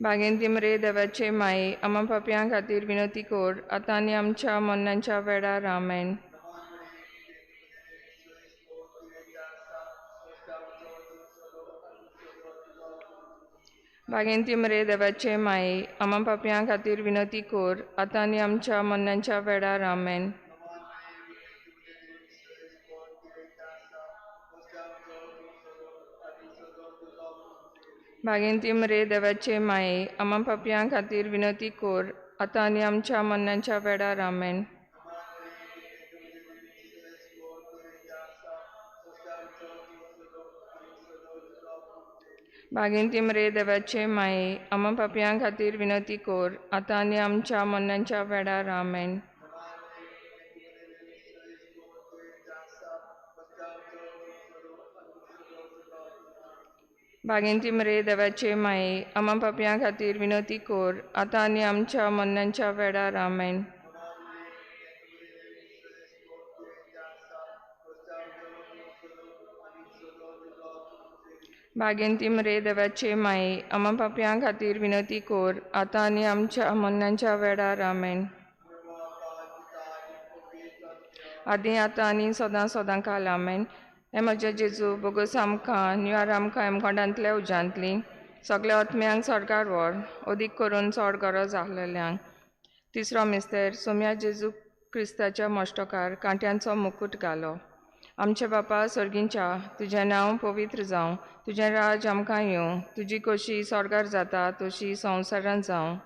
भागेंती मरे देवाचे माये आम्हा पापयां खातीर विनंती कर आतां आनी आमच्या मरणाच्या वेळार आमेन. भागेंती मरे देवाचे माये आम्हा पापयां खातीर विनंती कर आतां आनी आमच्या मरणाच्या वेळार आमेन. भागेंती मरे देवाचे माये आम्हा पापयां खातीर विनंती कर आतां आनी आमच्या मरणाच्या वेळार आमेन. भागेंती मरे देवाचे माये आम्हा पापयां खातीर विनंती कर आतां आनी आमच्या मरणाच्या वेळार आमेन. भागेंती मरे देवाचे माये आम्हा पापयां खातीर विनंती कर आतां आनी आमच्या मरणाच्या वेळार आमेन. भागेंती मरे देवाचे माये आम्हा पापयां खातीर विनंती कर आतां आनी आमच्या मरणाच्या वेळार आमेन. आदी आतां आनी सदां सदां काल आमेन. हे म्हजे जेजू बोगस आमकां निवार आमकां हेमकोंडांतल्या उज्यांतली सगल्या आत्म्यांक सडकार व्हर अदीक करून चड गरज आसलेल्यांक. तिसरो मिस्तेर सोम्या जेजू क्रिस्ताच्या मश्टकार कांट्यांचो मुकूट घालो. आमचे बापा सर्गींच्या तुजें नांव पवित्र जावं, तुजें राज आमकां येवं, तुजी कशी सडकार जाता तशी संवसारांत जावं.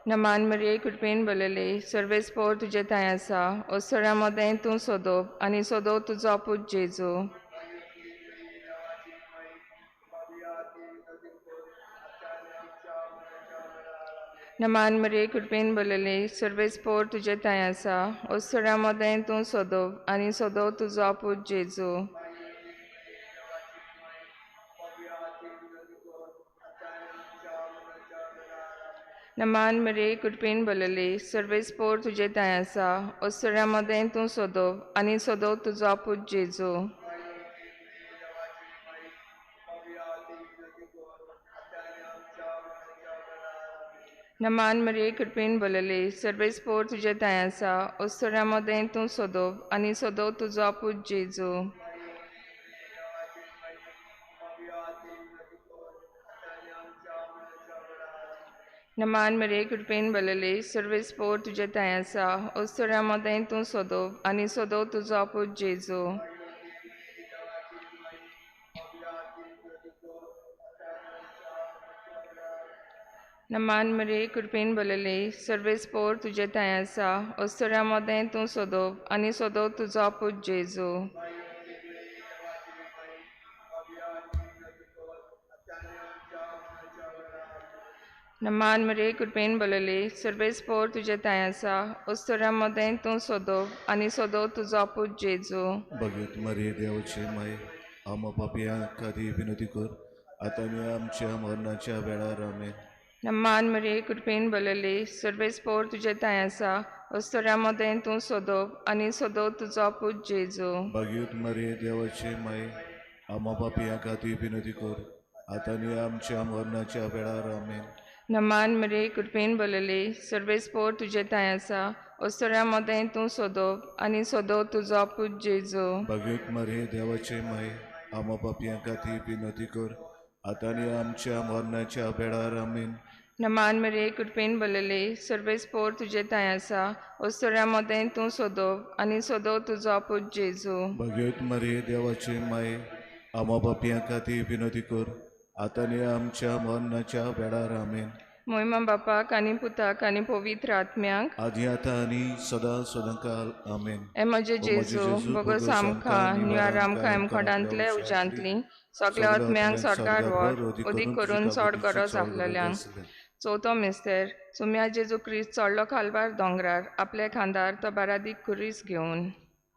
नमान मरिये कृपेन भरलेले सर्वेस्पोर तुजे थंय आसा, ओस्तोऱ्या मोदें तूं सोदोप आनी सोदो तुजो पूत जेजू. नमान मरिये कृपेन भरलेले सर्वेस्पोर तुजे थंय आसा, ओस्तोऱ्या मोदें तूं सोदोप आनी सोदो तुजो पूत जेजू. नमान मरिये कृपेन भरलेले सर्वेस्पोर तुजे थंय आसा, ओस्तोऱ्या मोदें तूं सोदोप आनी सोदो तुजो पूत जेजू. नमान मरिये कृपेन भरलेले सर्वेस्पोर तुजे थंय आसा, ओस्तोऱ्या मोदें तूं सोदोप आनी सोदो तुजो पूत जेजू. नमान मरिये कृपेन भरलेले सर्वेस्पोर तुजे थंय आसा, ओस्तोऱ्या मोदें तूं सोदोप आनी सोदो तुजो पूत जेजू. नमान मरिये कृपेन भरलेले सर्वेस्पोर तुजे थंय आसा, ओस्तोऱ्या मोदें तूं सोदोप आनी सोदो तुजो पूत जेजू. नमान मरिये कृपेन भरलेले सर्वेस्पोर तुजे थंय आसा, ओस्तोऱ्या मोदें तूं सोदोप आनी सोदो तुजो पूत जेजू. भगवत मरिये देवाचे माये आम्हा पापयां खातीर विनंती कर आतां आनी आमच्या मरणाच्या वेळार आमेन. नमान मरिये कृपेन भरलेले सर्वेस्पोर तुजे थंय आसा, ओस्तोऱ्या मोदें तूं सोदोप आनी सोदो तुजो पूत जेजू. भगवत मरिये देवाचे माये आम्हा पापयां खातीर विनंती कर आतां आनी आमच्या मरणाच्या वेळार आमेन. नमान मरिये कृपेन भरलेले सर्वेस्पोर तुजे थंय आसा, ओस्तोऱ्या मोदें तूं सोदोप आनी सोदो तुजो पूत जेजू. भगवत मरिये देवाचे माये आम्हा पापयां खातीर विनंती कर आतां आनी आमच्या मरणाच्या वेळार आमेन. नमान मरिये कृपेन भरलेले सर्वेस्पोर तुजे थंय आसा, ओस्तोऱ्या मोदें तूं सोदोप आनी सोदो तुजो पूत जेजू. भगवत मरिये देवाचे माये आम्हा पापयां खातीर विनंती कर आतां आनी आमच्या मरणाच्या वेळार आमेन. मोहिमा बापाक आनी पुताक आनी पवित्र आत्म्यांक आदी आतां आनी सदां सदां काल आमेन. हे म्हजे जेजू बोगस आमकां निवार आमकां हेमकोंडांतले उज्यांतली सगल्या आत्म्यांक सडकार व्हर अदीक करून चड गरज आसलेल्यांक. चवथो मिस्तेर सोम्या जेजू क्रिस्त चडलो खालबार दोंगरार आपले खांदार तो बारादीक कुरीस घेवन.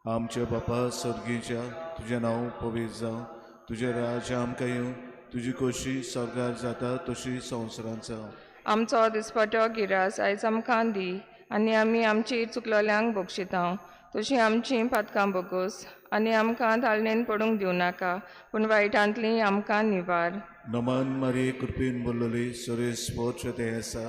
आमचे बापा सर्गीच्या तुजें नांव पवित्र जावं, तुजें राज आमकां येवं, तुजी कशी सगळ्यार जाता तशी संवसारांत जावं. आमचो दिसपट्यो गिरास आयज आमकां दी आनी आमी आमची चुकलोल्यांक बक्षितांव तशीं आमची पातकां बोगोस आनी आमकां ताळणेन पडूंक दिवं नाका पूण वायटांतली आमकां निवार. नमन मारी कृपेन बोलले सुरेश पोच ते आसा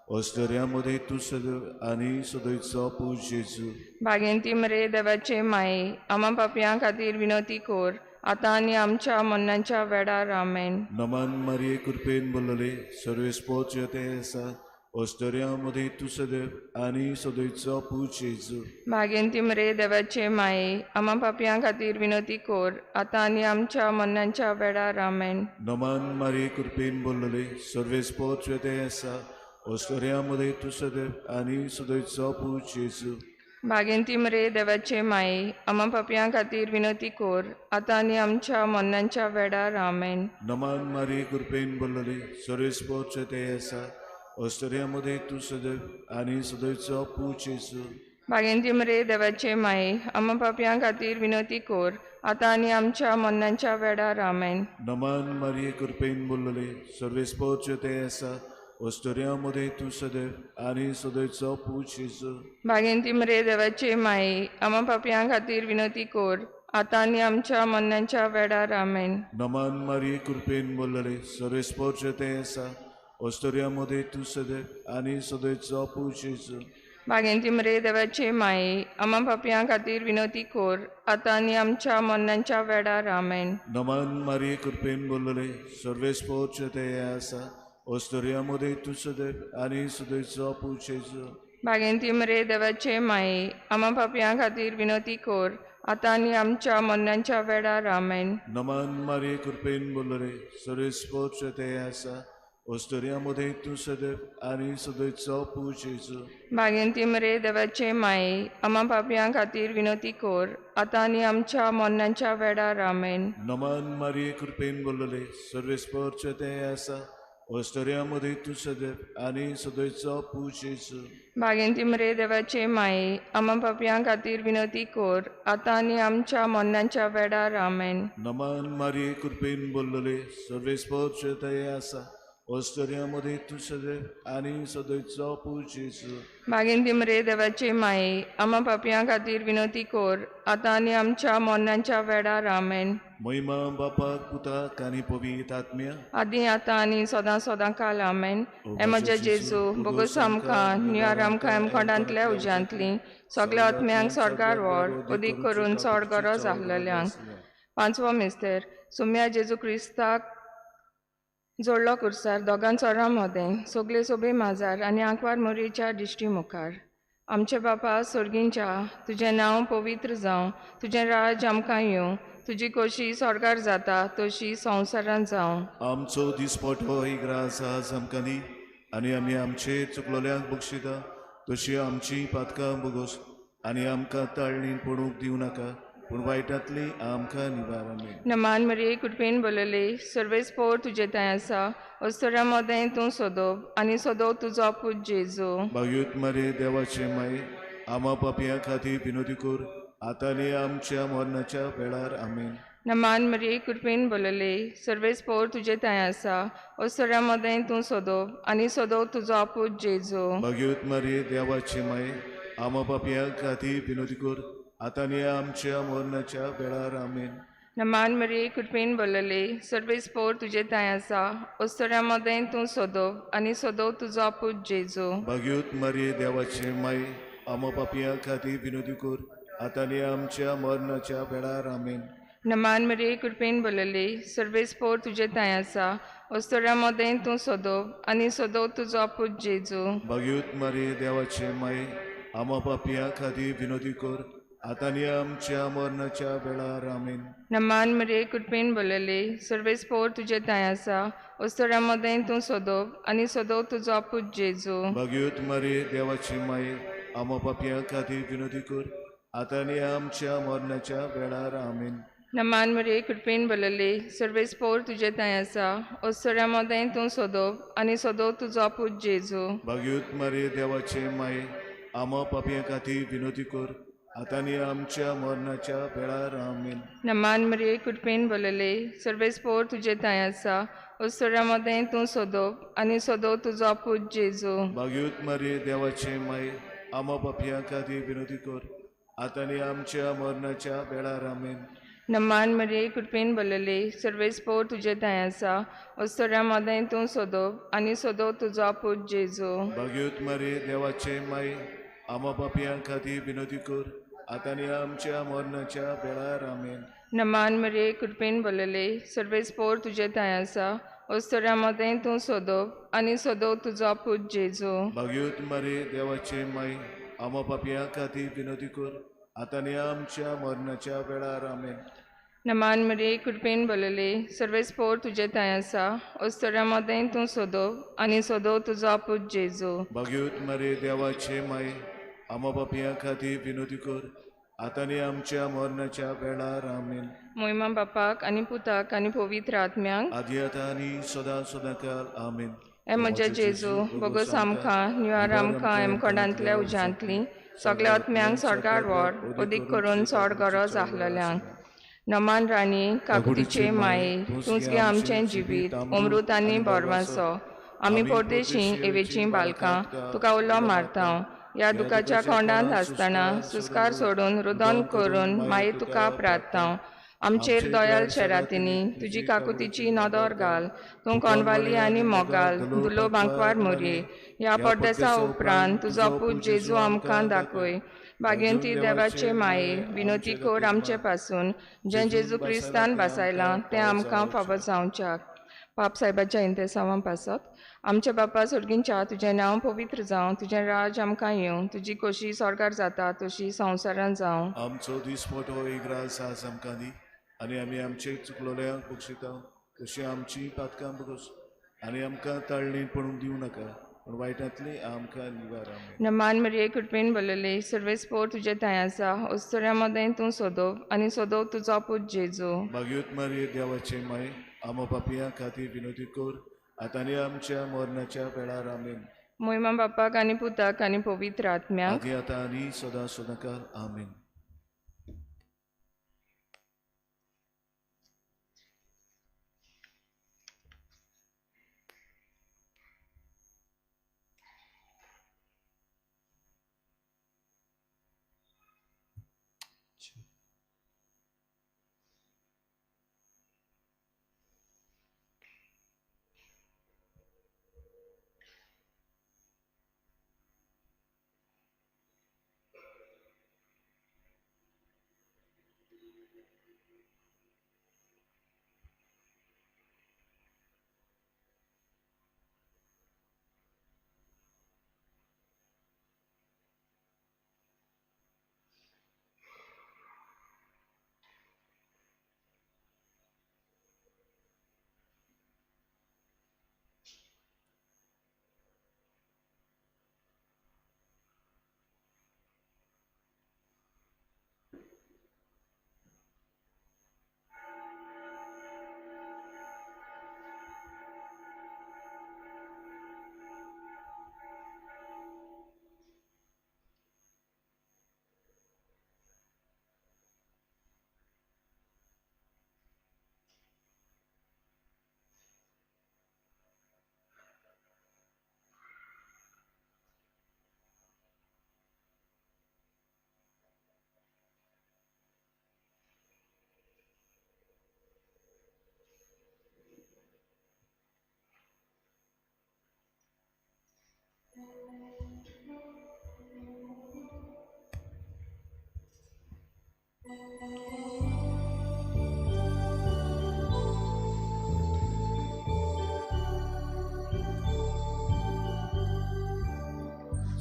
ऑस्ट्रेलियामध्ये तू सदैव आणि सदैवचो पूज जेजू. भागेंती मरे देवाचे माये आमा पापयां खातीर विनोती कोर आतां आनी आमच्या मरणाच्या वेळार आमेन. नमन मारी कृपेन बोलले सुरेश पोच ते आसा ऑस्ट्रेलियामध्ये तू सदैव आणि सदैवचो पूज जेजू. भागेंती मरे देवाचे माये आमा पापयां खातीर विनोती कोर आतां आनी आमच्या मरणाच्या वेळार आमेन. नमन मारी कृपेन बोलले सुरेश पोच ते आसा ऑस्ट्रेलियामध्ये तू सदैव आणि सदैवचो पूज जेजू. भागेंती मरे देवाचे माये आमा पापयां खातीर विनोती कोर आतां आनी आमच्या मरणाच्या वेळार आमेन. नमन मारी कृपेन बोलले सुरेश पोच ते आसा ऑस्ट्रेलियामध्ये तू सदैव आणि सदैवचो पूज जेजू. भागेंती मरे देवाचे माये आमा पापयां खातीर विनोती कोर आतां आनी आमच्या मरणाच्या वेळार आमेन. नमन मारी कृपेन बोलले सुरेश पोच ते आसा ऑस्ट्रेलियामध्ये तू सदैव आणि सदैवचो पूज जेजू. भागेंती मरे देवाचे माये आमा पापयां खातीर विनोती कोर आतां आनी आमच्या मरणाच्या वेळार आमेन. नमन मारी कृपेन बोलले सुरेश पोच ते आसा ऑस्ट्रेलियामध्ये तू सदैव आणि सदैवचो पूज जेजू. भागेंती मरे देवाचे माये आमा पापयां खातीर विनोती कोर आतां आनी आमच्या मरणाच्या वेळार आमेन. नमन मारी कृपेन बोलले सुरेश पोच ते आसा ऑस्ट्रेलियामध्ये तू सदैव आणि सदैवचो पूज जेजू. भागेंती मरे देवाचे माये आमा पापयां खातीर विनोती कोर आतां आनी आमच्या मरणाच्या वेळार आमेन. नमन मारी कृपेन बोलले सुरेश पोच ते आसा ऑस्ट्रेलियामध्ये तू सदैव आणि सदैवचो पूज जेजू. भागेंती मरे देवाचे माये आमा पापयां खातीर विनोती कोर आतां आनी आमच्या मरणाच्या वेळार आमेन. नमन मारी कृपेन बोलले सुरेश पोच ते आसा ऑस्ट्रेलियामध्ये तू सदैव आणि सदैवचो पूज जेजू. भागेंती मरे देवाचे माये आमा पापयां खातीर विनोती कोर आतां आनी आमच्या मरणाच्या वेळार आमेन. नमन मारी कृपेन बोलले सुरेश पोच ते आसा ऑस्ट्रेलियामध्ये तू सदैव आणि सदैवचो पूज जेजू. भागेंती मरे देवाचे माये आमा पापयां खातीर विनोती कोर आतां आनी आमच्या मरणाच्या वेळार आमेन. महिमा बापाक पुताक आनी पवित्र आत्म्या आदी आतां आनी सदां सदां काल आमेन. हे म्हजे जेजू बोगस आमकां न्युयार आमकां हेमखोंडांतल्या उज्यांतली सगल्या आत्म्यांक स्वर्गार व्हर उदीक करून चड गरज आहलेल्यांक. पांचवो मिस्तेर सुम्या जेजू क्रिस्ताक जोडलो कुर्सार दोगां चोरां मोदें सगले सोबे माजार आनी आंकवार मोरीच्या दिश्टी मुखार. आमचे बापा सोर्गींच्या तुजें नांव पवित्र जावं, तुजें राज आमकां येवं, तुजी खोशी स्वर्गार जाता तशी संवसारांत जावं. आमचो दिसपटो एक रास आज आमकां दी आनी आमी आमचे चुकलोल्यांक बक्षिता तशी आमची पातकां बोगोस आनी आमकां ताळणेन पडूंक दिवं नाका पूण वायटांतली आमकां निवार. आमेन. नमान मरे कुटपेन बोलले सर्वेस पोर तुजे थंय आसा अस्तोऱ्या मोदें तूं सोदोव आनी सोदोव तुजो पूत जेजू. भाग्यूत मारे देवाचे माये आमा पापयां खातीर विनोदी कोर आतां आनी आमच्या मरणाच्या वेळार. आमेन. नमान मरे कुटपेन बोलले सर्वेस पोर तुजे थंय आसा अस्तोऱ्या मोदें तूं सोदोव आनी सोदोव तुजो पूत जेजू. भाग्यूत मारे देवाचे माये आमा पापयां खातीर विनोदी कोर आतां आनी आमच्या मरणाच्या वेळार. आमेन. नमान मरे कुटपेन बोलले सर्वेस पोर तुजे थंय आसा अस्तोऱ्या मोदें तूं सोदोव आनी सोदोव तुजो पूत जेजू. भाग्यूत मारे देवाचे माये आमा पापयां खातीर विनोदी कोर आतां आनी आमच्या मरणाच्या वेळार. आमेन. नमान मरे कुटपेन बोलले सर्वेस पोर तुजे थंय आसा अस्तोऱ्या मोदें तूं सोदोव आनी सोदोव तुजो पूत जेजू. भाग्यूत मारे देवाचे माये आमा पापयां खातीर विनोदी कोर आतां आनी आमच्या मरणाच्या वेळार. आमेन. नमान मरे कुटपेन बोलले सर्वेस पोर तुजे थंय आसा अस्तोऱ्या मोदें तूं सोदोव आनी सोदोव तुजो पूत जेजू. भाग्यूत मारे देवाचे माये आमा पापयां खातीर विनोदी कोर आतां आनी आमच्या मरणाच्या वेळार. आमेन. नमान मरे कुटपेन बोलले सर्वेस पोर तुजे थंय आसा अस्तोऱ्या मोदें तूं सोदोव आनी सोदोव तुजो पूत जेजू. भाग्यूत मारे देवाचे माये आमा पापयां खातीर विनोदी कोर आतां आनी आमच्या मरणाच्या वेळार. आमेन. नमान मरे कुटपेन बोलले सर्वेस पोर तुजे थंय आसा अस्तोऱ्या मोदें तूं सोदोव आनी सोदोव तुजो पूत जेजू. भाग्यूत मारे देवाचे माये आमो पापयां खातीर विनोदी कर आतांनी आमच्या मरणाच्या वेळार आमेन. नमान मरे कृपेन भरलेले सर्वेस्पोर तुझे दय आसा अस्तोऱ्या मदें तूं सोदप आनी सोदो तुजो पूत जेजू. भाग्योत मारे देवाचे माय आमो पापयां खातीर विनोदी कर आतांनी आमच्या मरणाच्या वेळार आमेन. नमान मरे कृपेन भरलेले सर्वेस्पोर तुझे दय आसा अस्तोऱ्या मदें तूं सोदप आनी सोदो तुजो पूत जेजू. भाग्योत मारे देवाचे माय आमो पापयां खातीर विनोदी कर आतांनी आमच्या मरणाच्या वेळार आमेन. नमान मरे कृपेन भरलेले सर्वेस्पोर तुझे दय आसा अस्तोऱ्या मदें तूं सोदप आनी सोदो तुजो पूत जेजू. भाग्योत मारे देवाचे माय आमो पापयां खातीर विनोदी कर आतांनी आमच्या मरणाच्या वेळार आमेन. मोहिमा बापाक आनी पुताक आनी पवित्र आत्म्यांक आदी आतां आनी सदां सदांकाल आमेन. हे म्हजे जेजू बोगस आमकां न्युआर आमकां हेमखंडांतल्या उज्यांतली सगळ्या आत्म्यांक सोडगार व्हर अदीक करून चड गरज आसलेल्यांक. नमान राणी काकुतीचे माये तूंच गे आमचें जिवीत अमृत आनी बोरमासो आमी परदेशी एवेचीं बालकां तुका उलो मारता. ह्या दुखाच्या खोंडांत आसतना सुस्कार सोडून रुदन करून माये तुका प्रार्थना. आमचेर दयाल शेरातीनी तुजी काकुतीची नदर घाल. तूं कोनवाली आनी मोगाल दुलो बांकवार मोरये ह्या परदेसा उपरांत तुजो पूत जेजू आमकां दाखय. भाग्यवंती देवाचे माये विनोदी कोर आमचे पासून जें जेजू क्रिस्तान बसायलां तें आमकां फावो जावच्याक. पाप साहेबाच्या इंतेसांवां पासत. आमच्या बापा सुर्गींच्या तुजें नांव पवित्र जावं तुजें राज आमकां येवं तुजी खोशी स्वर्गार जाता तशी संवसारांत जावं. आमचो दिसपट हो एक रास आज आमकां दी आनी आमी आमचे चुकलोल्यांक बक्षिता तशी आमची पातकां बगोस आनी आमकां ताळणी पडूंक दिवं नाका पूण वायटांतली आमकां निवार. आमेन. नमान मरिये कृपेन भरलेले सर्वेस्पोर तुजे दय आसा अस्तोऱ्या मदें तूं सोदप आनी सोदो तुजो पूत जेजू. भाग्योत मारे देवाचे माय आमो पापयां खातीर विनोदी कर आतांनी आमच्या मरणाच्या वेळार आमेन. मोहिमा बापाक आनी पुताक आनी पवित्र आत्म्यांक आदी आतां आनी सदां सदांकाल आमेन.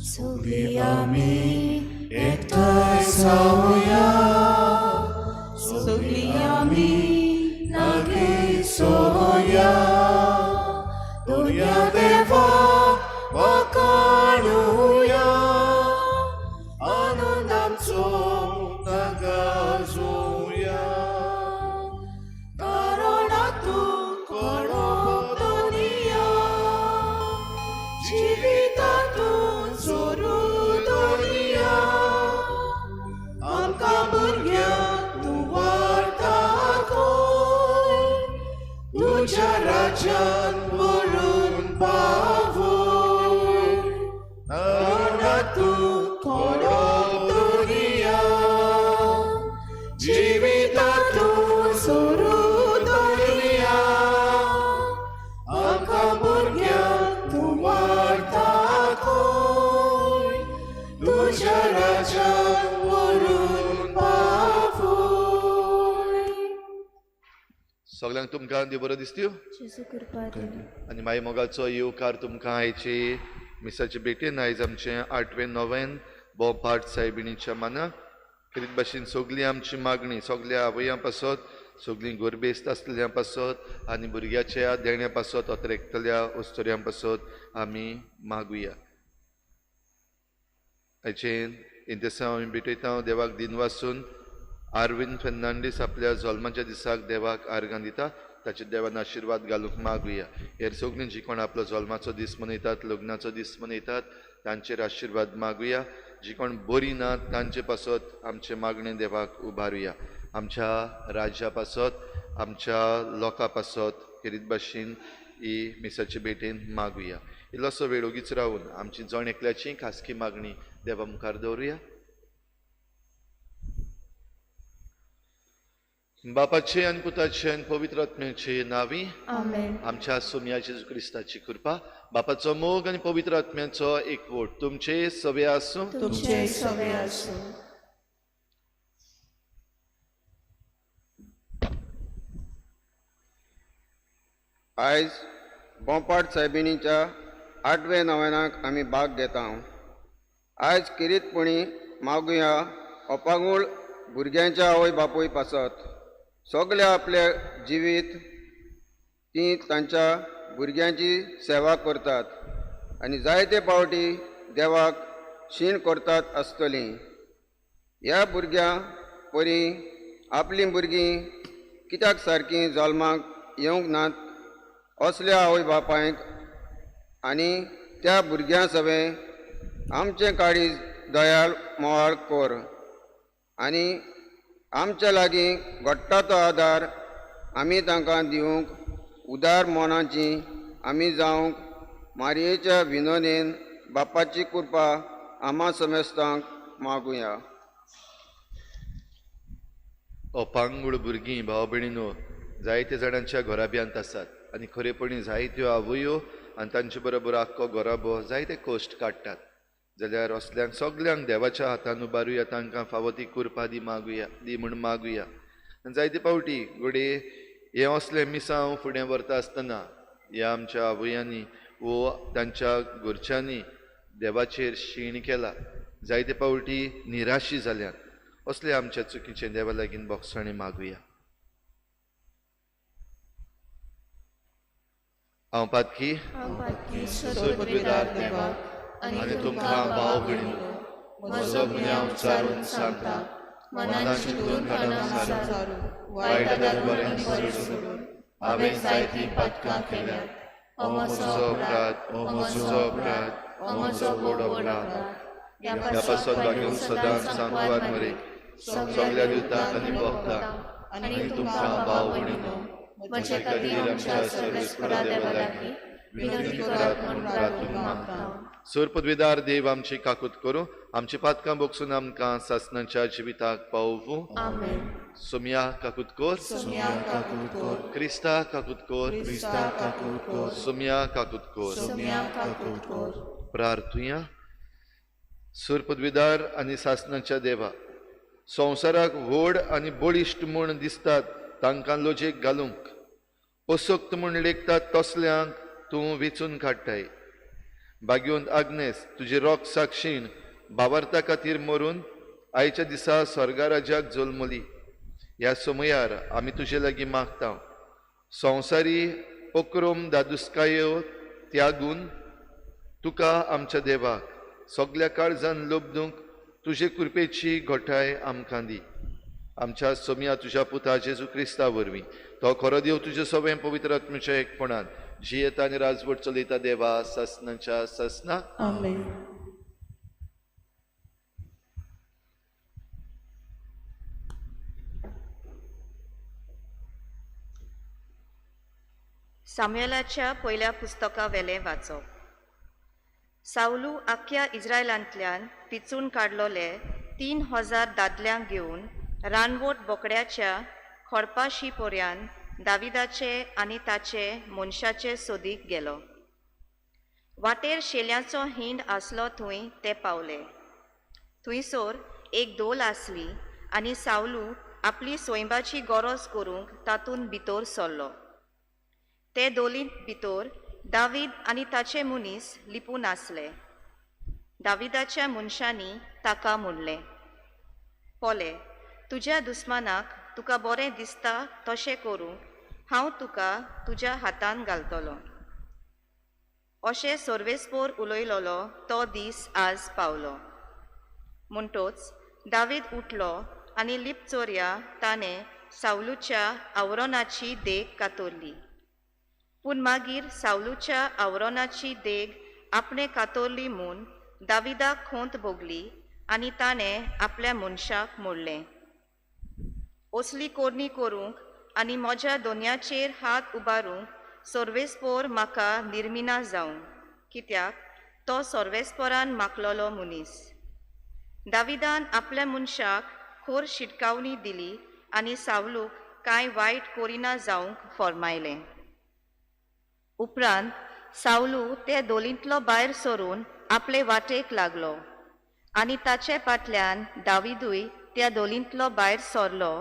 सगळीं आमी एकठांय जावया, सगळीं आमी लागीं सोया, दोया देवाक वखाणुया, आनंद आमचो नगाजुया. तारणातूं कळप दोनिया, जिवितातूं जोरू दोनिया, आमकां भुरग्यांक तूं वार्ता खंय, तुज्या राज्यान व्हरून पावय. तारणातूं सगळ्यांक तुमकां देव बरो दिसत्यो जेजू कृपा कर. आनी मागीर मोगाचो येवकार तुमकां आयची मिसाचे बेटीन आयज आमचें 8वें 9वें भोव पाठ सायबिणीच्या मानाक करीत भाशेन सगळीं आमची मागणी सगल्या आवयां पासत सगळीं गोरबेस्त आसलेल्यां पासत आनी भुरग्याच्या देण्या पासत अतरेकतल्या वस्तुऱ्यां पासत आमी मागुया. हाचें इंतेसांव आमी भेटयता देवाक दिन वासून आरविंद फेर्नांडीस आपल्या जल्माच्या दिसाक देवाक आर्गां दिता ताचे देवान आशिर्वाद घालूंक मागुया. हेर सगळीं जी कोण आपलो जल्माचो दीस मनयतात लग्नाचो दीस मनयतात तांचेर आशिर्वाद मागुया. जी कोण बरीं नात तांचे पासत आमचे मागणे देवाक उबारुया. आमच्या राज्या पासत आमच्या लोकां पासत करीत भाशेन ही मिसाचे भेटेन मागुया. इल्लोसो वेळ ओगीच रावन आमची जण एकल्याची खासगी मागणी देवा मुखार दवरुया. बापाचे आनी पुताचे आनी पवित्र आत्म्याचे नावी आमेन. आमच्या सोम्या जेजू क्रिस्ताची कृपा बापाचो मोग आनी पवित्र आत्म्याचो एकवट तुमचे सवे आसूं. तुमचे सवे आसूं. आयज बोंपाट सायबिणीच्या 8वें 9वेनाक आमी भाग घेता. आयज किरीतपणी मागुया अपांगूळ भुरग्यांच्या आवय बापूय पासत सगल्या आपले जिवीत ती तांच्या भुरग्यांची सेवा करतात आनी जायते पावटी देवाक शीण करतात आसतलीं. ह्या भुरग्यां परी आपलीं भुरगीं कित्याक सारकीं जल्माक येवंक नात असल्या आवय बापायक आनी त्या भुरग्यां सवे आमचें काळीज दयाळ मोवाळ कर आनी आमच्या लागीं घडटा तो आदार आमी तांकां दिवंक उदार मोनाची आमी जावंक मारयेच्या विनोदेन बापाची कृपा आम्हा समेस्तांक मागुया. अपांगूळ भुरगीं भाव भयणीनो जायत्या जाणांच्या घोराब्यांत आसात आनी खरेपणी जायत्यो आवयो आनी तांचे बरोबर आख्खो घोराबो जायते कश्ट काडटात. जाल्यार असल्यांक सगल्यांक देवाच्या हातान उबारुया तांकां फावो ती कृपा दी मागुया दी म्हूण मागुया. जायते पावटी घोडे हे असले मिसांव फुडें व्हरता आसतना ह्या आमच्या आवयांनी वो तांच्या घरच्यांनी देवाचेर शीण केला जायते पावटी निराशी जाल्यात असले आमच्या चुकीचे देवा लागीं बोगसणे मागुया. हांव पातकी सर्वपिदार देवाक आनी तुमकां भाव भयणीनो म्हजो गुन्यांव चारून सांगता मनान चिंतून कानान सारून वायटांत बरें सोडून हांवें जायतीं पातकां केल्यात. हो म्हजो अपराध हो म्हजो व्हड अपराध. ह्या पासत लागून सदांच सांकवार मरे सगल्या दिवतांक आनी भोगतांक आनी तुमकां भाव भयणीनो म्हजे खातीर आमच्या सर्वेस्परा देवा लागीं विनंती करात म्हूण प्रार्थना मागता. सूर पदवीदार देव आमची काकूत करूं आमची पातकां बोगसून आमकां सासणाच्या जिविताक पावूं. आमेन. सोम्या काकूत कोर सोम्या काकूत कर. क्रिस्ता काकूत कोर क्रिस्ता काकूत कर. सोम्या काकूत कोर. सोम्या काकूत कर. प्रार्थुया. सूर पदवीदार आनी सासणाच्या देवा संवसाराक व्हड आनी बळिश्ट म्हूण दिसतात तांकां लोजेक घालूंक अशक्त म्हूण लेखतात तसल्यांक तूं वेंचून काडटाय. भाग्योंत आग्नेस तुजे रोग साक्षीण भावार्था खातीर मरून आयच्या दिसा स्वर्गा राज्याक जल्मली. ह्या समयार आमी तुजे लागीं मागता संवसारी पक्रोम दादुस्कायो त्यागून तुका आमच्या देवाक सगल्या काळजान लोबदूंक तुजे कृपेची घोटाय आमकां दी. आमच्या सोम्या तुज्या पुता जेजू क्रिस्ता वरवीं तो खरो देव तुजे सगळें पवित्र आत्म्याच्या एकपणान जियेता आनी राजवट चलयता देवा ससनाच्या ससना. आमेन. सामुएलाच्या पयल्या पुस्तका वेलें वाचप. सावलू आख्या इस्रायलांतल्यान पिचून काडलोले 3000 दादल्यांक घेवन रानवट बोकड्याच्या खोडपाशी पोरयान दाविदाचे आनी ताचे मनशाचे सोदीक गेलो. वाटेर शेल्यांचो हिंड आसलो थंय ते पावले. थंयसर एक दोल आसली आनी सावलू आपली सोयंबाची गरज करूंक तातूंत भितर सरलो. ते दोलींत भितर दावीद आनी ताचे मनीस लिपून आसले. दाविदाच्या मनशांनी ताका म्हणलें, पोले, तुज्या दुस्मानाक तुका बरें दिसता तशें करूंक हांव तुका तुज्या हातान घालतलो. अशें सर्वेस्पोर उलयलोलो तो दीस आज पावलो. म्हणटोच दावीद उठलो आनी लिपचोर्या ताणें सावलूच्या आवरोनाची देग कातरली. पूण मागीर सावलूच्या आवरोनाची देग आपणे कातरली म्हूण दाविदाक खोंत भोगली आनी ताणें आपल्या मनशाक म्हणलें, असली कोरणी करूंक आनी म्हज्या दोनयाचेर हात उबारूंक सर्वेस्पोर म्हाका निर्मिना जावं, कित्याक तो सर्वेस्पोरान मागलोलो मनीस. दाविदान आपल्या मनशाक खोर शिटकावणी दिली आनी सावलूक कांय वायट कोरिना जावंक फर्मायलें. उपरांत सावलू ते दोलींतलो भायर सरून आपले वाटेक लागलो आनी ताचे फाटल्यान दाविदूय त्या दोलींतलो भायर सरलो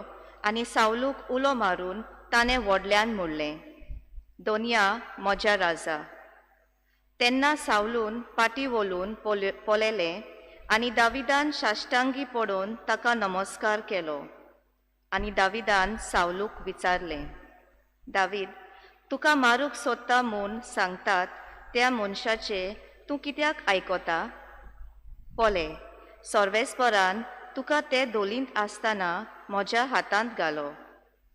आनी सावलूक उलो मारून ताणें व्हडल्यान म्हणलें, दोनया म्हज्या राजा. तेन्ना सावलून पाटी वोलून पोलेलें आनी दाविदान साश्टांगी पडोवन ताका नमस्कार केलो. आनी दाविदान सावलूक विचारलें, दावीद, तुका मारूंक सोदता म्हूण सांगतात त्या मनशाचे तूं कित्याक आयकोता? पोले, सर्वेस्परान तुका ते दोलींत आसतना म्हज्या हातांत घालो,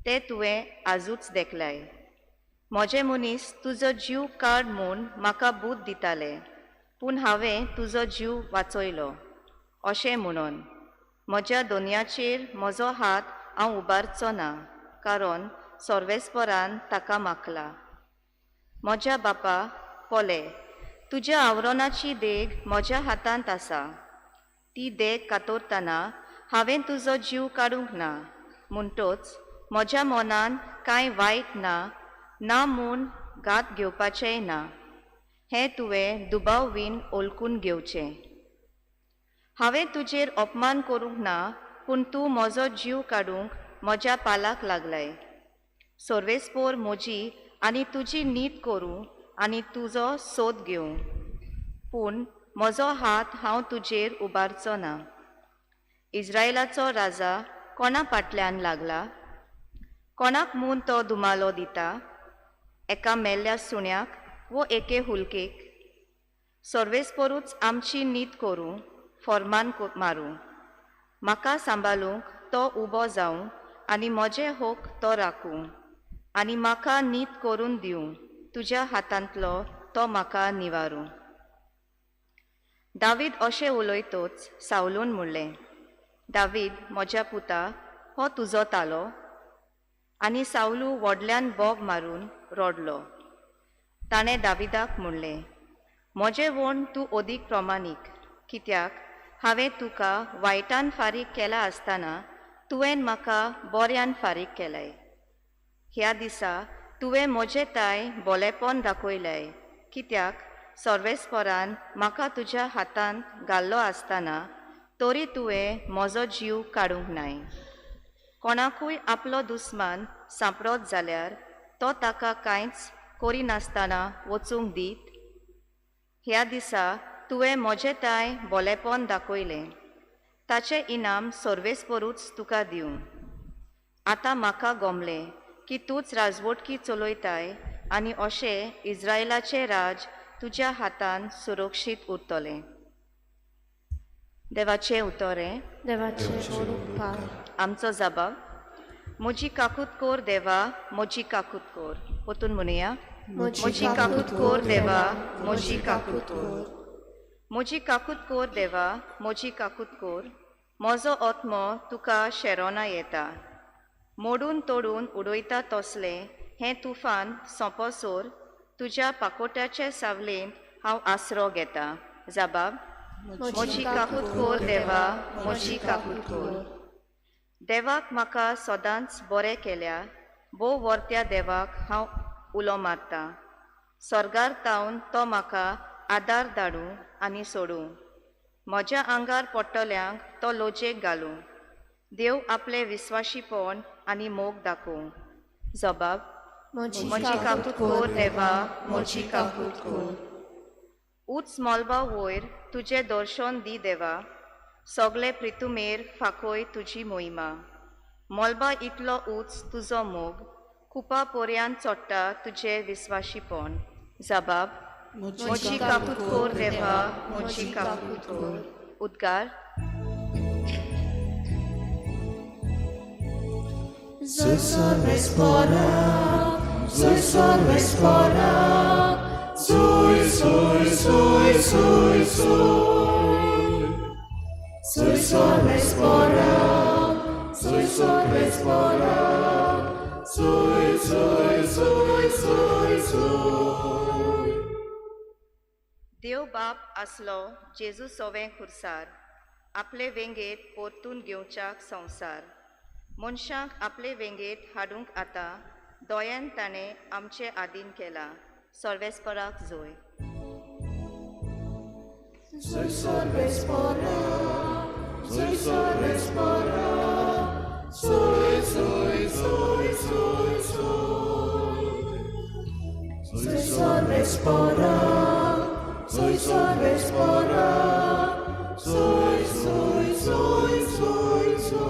ते तुवें आजूच देखलाय. म्हजे मनीस तुजो जीव काड म्हूण म्हाका बूद दिताले, पूण हांवें तुजो जीव वाचयलो. अशें म्हणून म्हज्या दोनयाचेर म्हजो हात हांव उबारचो ना, कारण सर्वेस्परान ताका मागला. म्हज्या बापा पोले, तुज्या आवरोनाची देग म्हज्या हातांत आसा. ती देग कातरतना हांवें तुजो जीव काडूंक ना, म्हणटोच म्हज्या मनान कांय वायट ना म्हूण घात घेवपाचेंय ना. हें तुवें दुबाव ओळखून घेवचें. हांवें तुजेर अपमान करूंक ना, पूण तूं म्हजो जीव काडूंक म्हज्या पालाक लागलाय. सर्वेस्पोर म्हजी आनी तुजी नीत करूं आनी तुजो सोद घेवं, पूण म्हजो हात हांव तुजेर उबारचो ना. इस्रायलाचो राजा कोणा फाटल्यान लागला? कोणाक म्हूण तो दुमालो दिता? एका मेल्ल्या सुण्याक वो एके हुलकेक? सर्वेस्पोरूच आमची नीत करूं, फर्मान मारूं. म्हाका सांबाळूंक तो उबो जावं आनी म्हजे होक तो राखूं, आनी म्हाका नीत करून दिवं. तुज्या हातांतलो तो म्हाका निवारूं. दावीद अशें उलयतोच सावलून म्हणलें, दावीद म्हज्या पुता, हो तुजो तालो. आनी सावलू व्हडल्यान बोग मारून रडलो. ताणें दाविदाक म्हणलें, म्हजें वण तूं ओदीक प्रमाणीक, कित्याक हांवें तुका वायटान फारीक केला आसतना तुवें म्हाका बऱ्यान फारीक केलाय. ह्या दिसा तुवें म्हजें ताय बोलेपण दाखयलें, कित्याक सर्वेस्परान म्हाका तुज्या हातांत घाल्लो आसतना तरी तुवें म्हजो जीव काडूंक नाय. कोणाकूय आपलो दुस्मान सांपडत जाल्यार तो ताका कांयच करिनासतना वचूंक दीत. ह्या दिसा तुवें म्हजें ताय बोलेपण दाखयलें, ताचें इनाम सर्वेस्परूच तुका दिवं. आतां म्हाका गमलें की तूंच राजवटकी चलयताय आनी अशें इस्रायलाचें राज तुज्या हातान सुरक्षीत उरतलें. देवाचें उतोरें. देवाचे उपकार. आमचो जबाब, म्हजी काकूत कोर देवा, म्हजी काकूत कोर. पोतून म्हणुया, म्हजी काकूत कोर देवा, म्हजी काकूत कोर. म्हजी काकूत कोर देवा, म्हजी काकूत कोर. म्हजो आत्मो तुका शेरोना येता. मोडून तोडून उडयता तसलें हें तुफान सोंपसोर तुज्या पाकोट्याचे सावलेंत हांव आसरो घेता. जबाब, म्हजी काकूत कोर देवा, म्हजी काकूत कोर. देवाक म्हाका सदांच बरें केल्या, भोव वर्त्या देवाक हांव उलो मारतां. स्वर्गार तावन तो म्हाका आदार धाडूं आनी सोडूं. म्हज्या आंगार पडटल्यांक तो लोजेक घालूं देव आपले विस्वाशीपण आनी मोग दाखोव. जबाब. म्हजी म्हजी काकूट कोर देवा, म्हजी काकूट कोर. उच मोलबा वयर तुझे दर्शन दी देवा, सगळे प्रितुमेर फाकोय तुजी मोहिमा. मोलबा इतलो उच तुजो मोग, कुपा पोरयान चोडटा तुजे विस्वाशीपण. जबाब. म्हजी काकूट कोर देवा, म्हजी काकूट कोर. उद्गार. Zöjször veszpara, zöjször veszpara, zöj, zöj, zöj, zöj, zöj. Zöjször veszpara, zöjször veszpara, zöj, zöj, zöj, zöj, zöj. देव बाप आसलो जेजू सोवे खुर्सार, आपले वेंगेत परतून घेवच्याक संवसार. मनशांक आपले वेंगेत हाडूंक आतां, दोयान ताणें आमचे आदीन केला. सर्वेस्पराक जोय. Zöjször veszpara, zöjször veszpara, zöj, zöj, zöj, zöj, zöj. Zöjször veszpara, zöjször veszpara, zöj, zöj, zöj, zöj, zöj.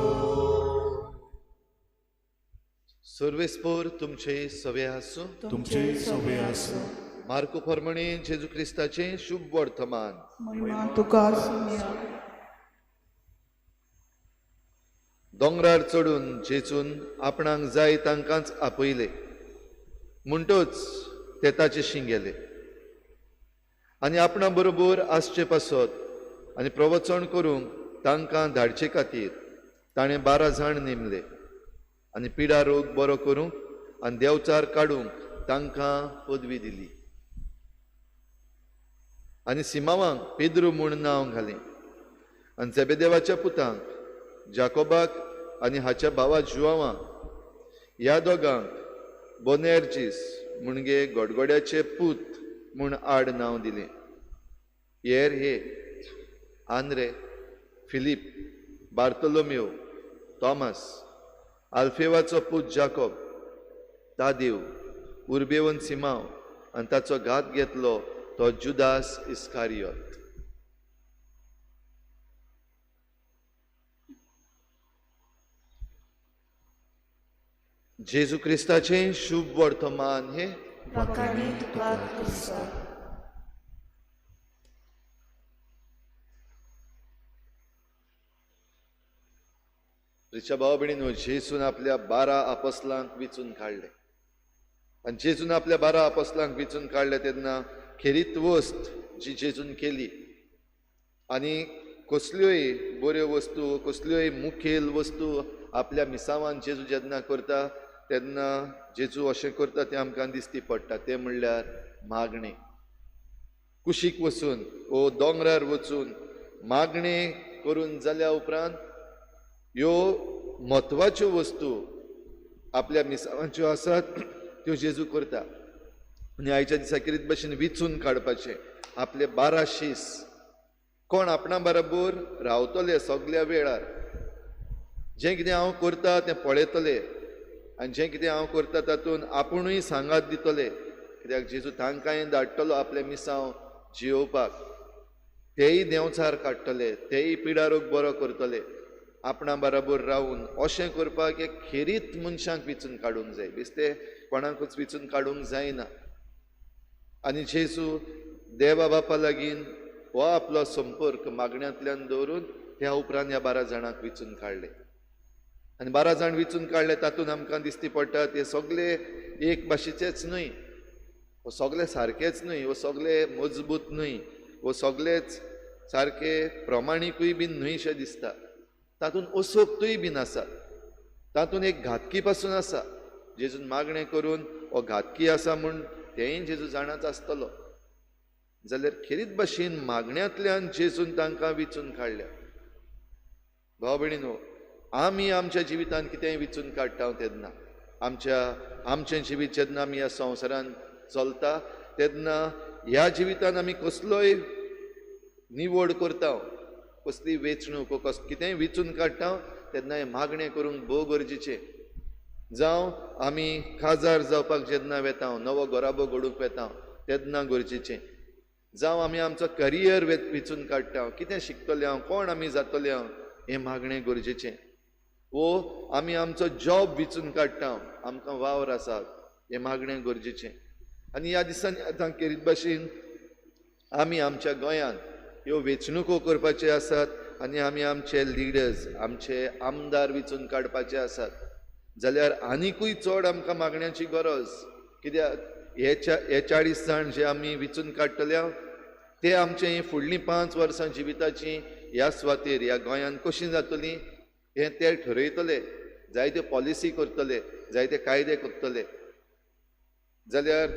सर्वेस्पोर तुमचे सवे आसूं. तुमचे सवे आसूं. मार्को प्रमाणे जेजू क्रिस्ताचे शुभ वर्तमान. महिमा तुका सुम्या. दोंगरार चडून जेजून आपणाक जाय तांकांच आपयले, म्हणटच ते ताचेशी गेले आनी आपणा बरोबर आसचे पासत आनी प्रवचन करूंक तांकां धाडचे खातीर ताणें 12 जाण नेमले आनी पिडा रोग बरो करूंक आनी देंवचार काडूंक तांकां पदवी दिली. आनी सिमावांक पेद्रू म्हूण नांव घालें आनी झेबेदेवाच्या पुतांक जाकोबाक आनी हाच्या भावा जुआवांक, ह्या दोगांक बोनेर्जीस म्हणजे गडगड्याचे पूत म्हूण आड नांव दिलें. हेर हे आंद्रे, फिलीप, बार्तोलोमेव, थॉमस, आल्फेवाचो पूत जाकोब, तादेव, उर्बेवन सिमाव आनी ताचो घात घेतलो तो जुदास इस्कारियोत. जेजू क्रिस्ताचे शुभ वर्तमान हे वखाणी तुका क्रिस्ता. रिच्या भाव भयणीनो, जेजून आपल्या 12 आपोस्लांक विचून काडले आनी जेजून आपल्या 12 आपोस्लांक विचून काडले तेन्ना खेरीत वस्त जी जेजून केली आनी कसल्योय बऱ्यो वस्तू, कसल्योय मुखेल वस्तू आपल्या मिसांवान जेजू जेन्ना करता तेन्ना जेजू अशें करता तें आमकां दिसती पडटा. तें म्हणल्यार मागणें. कुशीक वचून वो दोंगरार वचून मागणें करून जाल्या उपरांत ह्यो म्हत्वाच्यो वस्तू आपल्या मिसांवाच्यो आसात त्यो जेजू करता. आनी आयच्या दिसा कितें भशेन विचून काडपाचें आपले 12 शीस. कोण आपणा बरोबर रावतले सगळ्या वेळार. जें कितें हांव करता तें पळयतले आनी जें कितें हांव करता तातूंत आपुणूय सांगात दितले, कित्याक जेजू तांकांय धाडटलो आपले मिसांव जियोवपाक. तेय देंवचार काडटले, तेय पिडारोग बरो करतले. आपणा बरोबर रावून अशें करपाक एक खेरीत मनशांक विचून काडूंक जाय, बेश्टे कोणाकूच विचून काडूंक जायना. आनी जेजू देवा बापा लागीं हो आपलो संपर्क मागण्यांतल्यान दवरून त्या उपरांत ह्या 12 जाणांक विचून काडले. आनी 12 जाण विचून काडले तातूंत आमकां दिसती पडटा ते सगळे एक भाशेचेच न्हय, वो सगळे सारकेच न्हय, वो सगळे मजबूत न्हय, वो सगळेच सारके प्रमाणीकूय बीन न्हयशे दिसता. तातूंत असोक्तूय बीन आसा, तातूंत एक घातकी पासून आसा. जेजून मागणें करून हो घातकी आसा म्हूण तेंय जेजू जाणाच आसतलो. जाल्यार खेरीत भाशेन मागण्यांतल्यान जेजून तांकां विचून काडल्या. भाव भयणीनो, आमी आमच्या जिवितांत कितेंय विचून काडटा तेन्ना आमचें जिवीत जेन्ना आमी ह्या संवसारांत चलता तेन्ना ह्या जिवितांत आमी कसलोय निवड करता, कसली वेचणूक कितेंय विचून काडटा तेन्ना हें मागणें करूंक भोव गरजेचें. जावं आमी खाजार जावपाक जेन्ना वेता, नवो घोराबो घडूंक वेता तेन्ना गरजेचें. जावं आमी आमचो करियर वेंचून काडटा, कितें शिकतले हांव, कोण आमी जातले हांव, हें मागणें गरजेचें. वो आमी आमचो जॉब वेंचून काडटा, आमकां वावर आसा, हें मागणें गरजेचें. आनी ह्या दिसांनी आतां खेरीत भाशेन आमी आमच्या गोंयांत ह्यो वेंचणुको करपाच्यो आसात आनी आमी आमचे लिडर्स, आमचे आमदार वेंचून काडपाचे आसात. जाल्यार आनिकूय चड आमकां मागण्यांची गरज. कित्याक हे 40 जाण जे आमी वेंचून काडटले ते आमचे फुडलीं 5 वर्सां जिविताची ह्या सुवातेर ह्या गोंयांत कशीं जातलीं हें ते ठरयतले. जायत्यो पॉलिसी करतले, जायते कायदे करतले. जाल्यार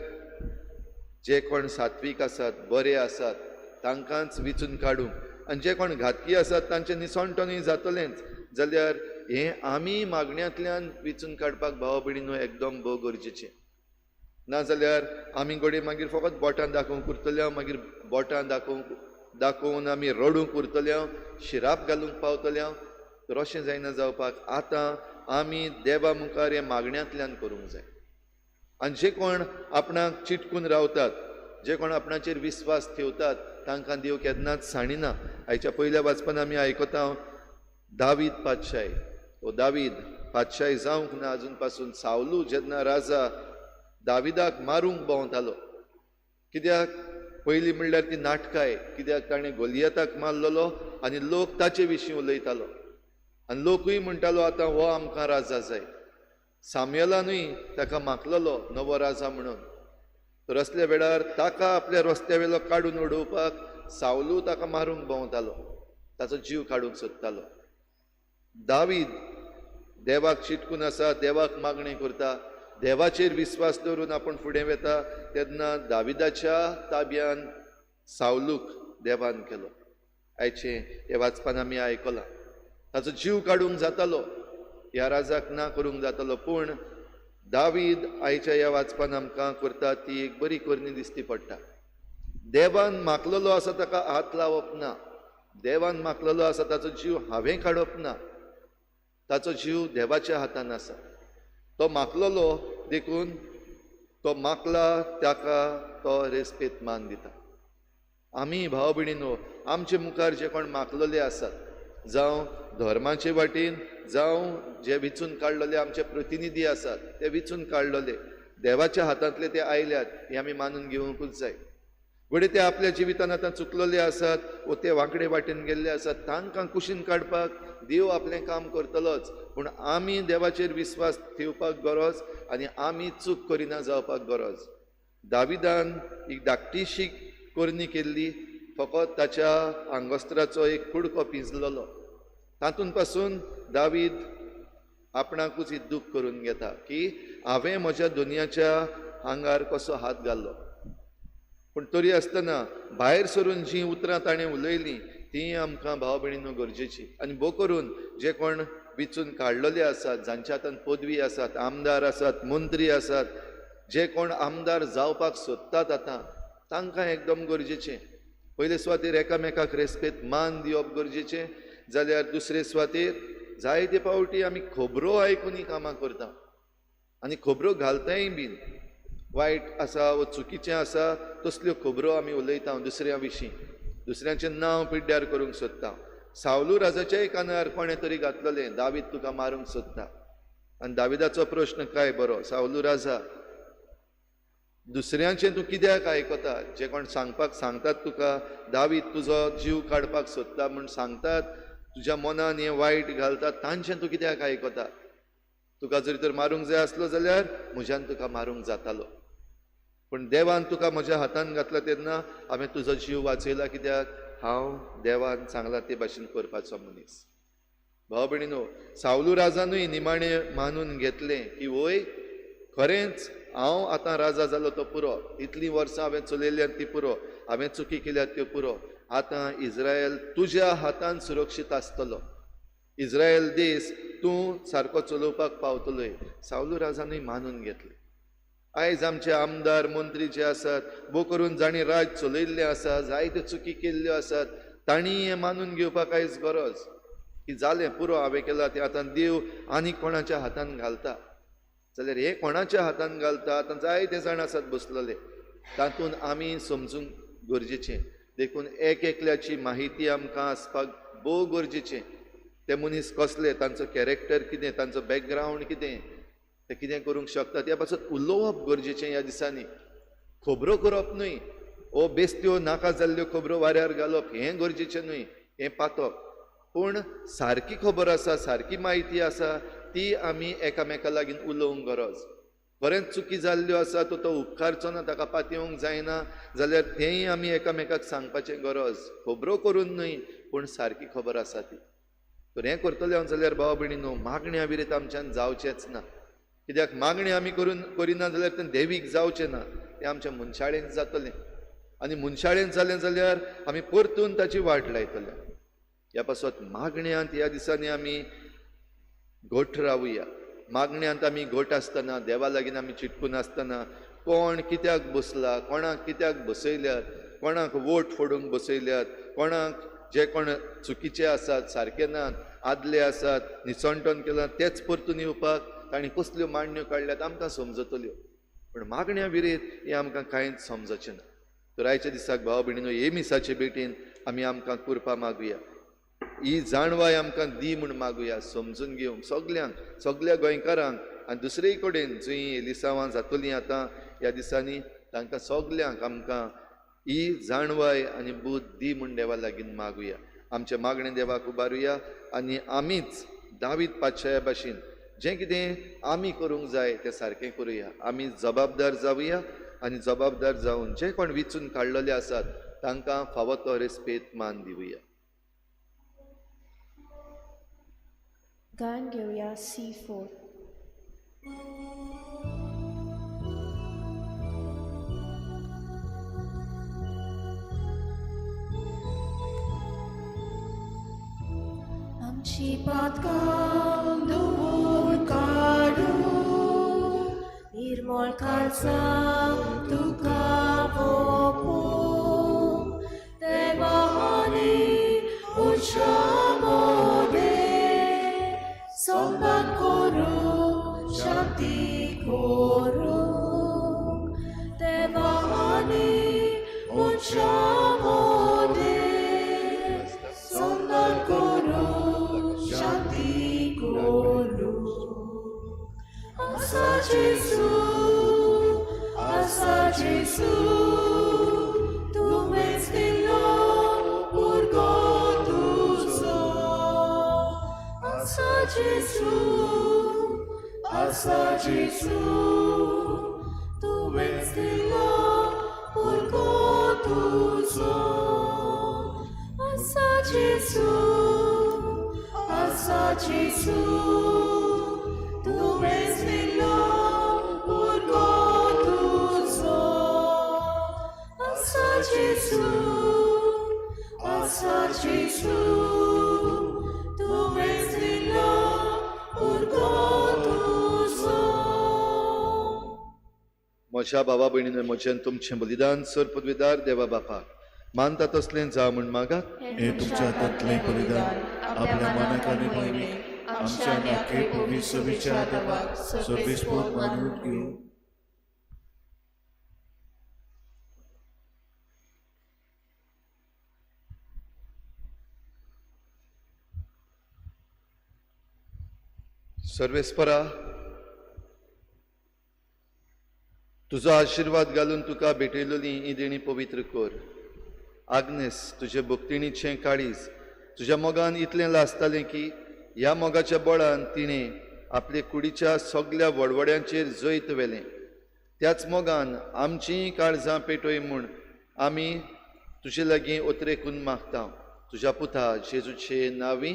जे कोण सात्वीक आसात, बरे आसात, तांकांच वेंचून काडूंक, आनी जे कोण घातकी आसात तांचें निसणटणूय जातलेंच. जाल्यार हें आमी मागण्यांतल्यान वेंचून काडपाक भाव भयणीनो एकदम भोव गरजेचें. नाजाल्यार आमी घोडये मागीर फकत बोटां दाखोवंक उरतले, मागीर बोटां दाखोवन आमी रडूंक उरतले, शिराप घालूंक पावतले. तर अशें जायना जावपाक. आतां आमी देवा मुखार हे मागण्यांतल्यान करूंक जाय. आनी जे कोण आपणाक चिटकून रावतात, जे कोण आपणाचेर विस्वास ठेवतात, तांकां देव केन्नाच साणिना. हाच्या पयल्या वाचपान आमी आयकता दावीद पातशाही. हो दावीद पातशाही जावंक ना आजून पासून. सावलू जेन्ना राजा दाविदाक मारूंक भोंवतालो, कित्याक पयलीं म्हणल्यार ती नाटकाय, कित्याक ताणें गोलियताक मारलेलो आनी लोक ताचे विशीं उलयतालो आनी लोकूय म्हणटालो आतां हो आमकां राजा जाय. साम्युएलानूय ताका मागलेलो नवो राजा म्हणून. तर असल्या वेळार ताका आपल्या रस्त्या वेलो काडून उडोवपाक सावलू ताका मारूंक भोंवतालो, ताचो जीव काडूंक सोदतालो. दावीद देवाक चिटकून आसा, देवाक मागणी करता, देवाचेर विस्वास दवरून आपूण फुडें वेता. तेन्ना दाविदाच्या ताब्यान सावलूक देवान केलो. आयचे हे वाचपान आमी आयकलां. ताचो जीव काडूंक जातालो, ह्या राजाक ना करूंक जातालो. पूण दावीद आयच्या ह्या वाचपान आमकां करता ती एक बरी करणी दिसती पडटा. देवान मागलेलो आसा ताका हात लावप ना. देवान मागलेलो आसा ताचो जीव हांवें काडप ना. ताचो जीव देवाच्या हातान आसा. तो मागलेलो देखून तो मागला ताका तो रेस्पेत मान दिता. आमी भाव भयणीनो आमचे मुखार जे कोण मागलेले आसात, जावं धर्माचे वाटेन, जावं जे वेंचून काडलेले आमचे प्रतिनिधी आसात ते वेंचून काडलेले, देवाच्या हातांतले ते आयल्यात हे आमी मानून घेवंकूच जाय. घोडे ते आपल्या जिवितान आतां चुकलेले आसात वो ते वांकडे वाटेन गेल्ले आसात, तांकां कुशीन काडपाक देव आपलें काम करतलोच. पूण आमी देवाचेर विस्वास ठेवपाक गरज आनी आमी चूक करिना जावपाक गरज. दाविदान एक धाकटीशी करणी केल्ली, फकत ताच्या आंगोस्त्राचो एक कुडको पिंजलेलो. तातूंत पासून दावीद आपणाकूच ही दूख करून घेता की हांवें म्हज्या दुनियाच्या आंगार कसो हात घाल्लो. पूण तरी आसतना भायर सरून जीं उतरां ताणें उलयलीं तीं आमकां भाव भयणीनो गरजेचीं. आनी भोव करून जे कोण वेंचून काडलेले आसात, जांच्या हातांत पदवी आसात, आमदार आसात, मंत्री आसात, जे कोण आमदार जावपाक सोदतात आतां, तांकां एकदम गरजेचें. पयले सुवातेर एकामेकाक रेस्पेत मान दिवप गरजेचें. जाल्यार दुसरे सुवातेर जायते फावटी आमी खबरो आयकून कामां करता आनी खबरो घालताय बीन. वायट आसा वो चुकीचें आसा तसल्यो खबरो आमी उलयता दुसऱ्या विशीं, दुसऱ्यांचें नांव पिड्ड्यार करूंक सोदता. सावलू राजाच्याय कानार कोणें तरी घातलेलें, दावीद तुका मारूंक सोदता. आनी दाविदाचो प्रश्न काय बरो, सावलू राजा दुसऱ्यांचें तूं कित्याक आयकता? जे कोण सांगतात तुका दावीद तुजो जीव काडपाक सोदता म्हूण सांगतात, तुज्या मनान हें वायट घालतात, तांचें तूं कित्याक आयकता? तुका जरी तर मारूंक जाय आसलो जाल्यार म्हज्यान तुका मारूंक जातालो. पूण देवान तुका म्हज्या हातान घातला तेन्ना हांवें तुजो जीव वाचयला, कित्याक हांव देवान सांगला ते भाशेन करपाचो मनीस. भाव भयणीनो, सावलू राजानूय निमाणें मानून घेतलें की वय खरेंच हांव आतां राजा जालो तो पुरो, इतलीं वर्सां हांवें चलयल्यात ती पुरो, हांवें चुकी केल्यात त्यो पुरो. आतां इज्रायल तुज्या हातान सुरक्षीत आसतलो. इज्रायल देश तूं सारको चलोवपाक पावतलोय. सावलू राजानूय मानून घेतलें. आयज आमचे आमदार मंत्री जे आसात, भोव करून जाणी राज चलयल्लें आसा, जायत्यो चुकी केल्ल्यो आसात, तांणी हें मानून घेवपाक आयज गरज. की जालें पुरो हांवें केलां तें आतां देव आनी कोणाच्या हातान घालता जाल्यार हे कोणाच्या हातान घालता आतां जायते जाण आसात बसलेले तातूंत आमी समजूंक गरजेचें देखून एकल्याची माहिती आमकां आसपाक भोव गरजेचें ते मनीस कसले तांचो कॅरेक्टर कितें तांचो बॅकग्रावंड कितें ते कितें करूंक शकता त्या पासून उलोवप गरजेचें ह्या दिसांनी खबरो करप न्हय ओ बेश्त्यो नाका जाल्ल्यो खबरो वाऱ्यार घालप हें गरजेचें न्हय हें पातप पूण सारकी खबर आसा सारकी म्हायती आसा ती आमी एकामेका लागीं उलोवंक गरज बरेंच चुकी जाल्ल्यो आसा तो उपकारचो ना ताका पातयेवंक जायना जाल्यार तेंय आमी एकामेकाक सांगपाचें गरज खबरो करून न्हय पूण सारकी खबर आसा ती तर हें करतले हांव जाल्यार भाव भयणीनो मागण्या विरीत आमच्यान जावचेंच ना कित्याक मागणी आमी करिना जाल्यार तें देवीक जावचें ना तें आमच्या मनशाळेंत जातलें आनी मनशाळेंत जालें जाल्यार आमी परतून ताची वाट लायतले ह्या पासत मागण्यांत ह्या दिसांनी आमी घट रावुया मागण्यांत आमी घट आसतना देवा लागीं आमी चिटकून आसतना कोण कित्याक बसला कोणाक कित्याक बसयल्यात कोणाक वोट फोडूंक बसयल्यात कोणाक जे कोण चुकीचे आसात सारके नात आदले आसात निसंटोन केलां तेच परतून येवपाक तांणी कसल्यो मांडण्यो काडल्यात आमकां समजतल्यो पूण मागण्या विरीत हें आमकां कांयच समजचें ना तर आयच्या दिसाक भाव भयणीनो हे मिसाचे भेटेन आमी आमकां कृपा मागुया ही जाणवाय आमकां दी म्हूण मागुया समजून घेवंक सगळ्यांक सगळ्या गोंयकारांक आनी दुसरे कडेन जंय लिसांवां जातलीं आतां ह्या दिसांनी तांकां सगळ्यांक आमकां ही जाणवाय आनी बूद दी म्हूण देवा लागीं मागुया आमचे मागणे देवाक उबारुया आनी आमीच दावीद पातशाया भाशेन जें कितें आमी करूंक जाय तें सारकें करुया आमी जबाबदार जावुया आनी जबाबदार जावन जे कोण विचून काडलेले आसात तांकां फावो तो रेस्पेत मान दिवया गान घेवया C4. आमची पातकां धुवून काडू निर्मळ काळजां तुका भोगू देवा आनी उच्चा मोदे संदान करू शांती करू देवा आनी उच्चा मोदे संदान करू शांती करू आसा जेसू तुवेंच दिलो भुरगो तुजो आसा जेसू तुवेंच दिलो भुरगो तुजो आसा जेसू तुवेंच दिलो भुरगो तुजो आसा जेसू तुवेंच दिलो भुरगो तुजो म्हज्या भावा भयणीन म्हजें तुमचें बलिदान सर पदवीदार देवा बापाक मानता तसलें जा म्हूण मागात हे तुमच्या हातांतलें बलिदान आपल्या मनाक आनी भयणीक आमच्या नाके पवित्र विचार देवाक सर्वेस्पोत मानून घेवं सर्वेस्परा तुजो आशिर्वाद घालून तुका भेटयलेली ही देणी पवित्र कर आग्नेस तुजे भक्तिणीचें काळीज तुज्या मोगान इतलें लासतालें की ह्या मोगाच्या बळान तिणें आपले कुडीच्या सगळ्या वडवड्यांचेर जैत वेलें त्याच मोगान आमचीं काळजां पेटोय म्हूण आमी तुजे लागीं ओतरेकून मागता तुज्या पुता जेजूचे नांवी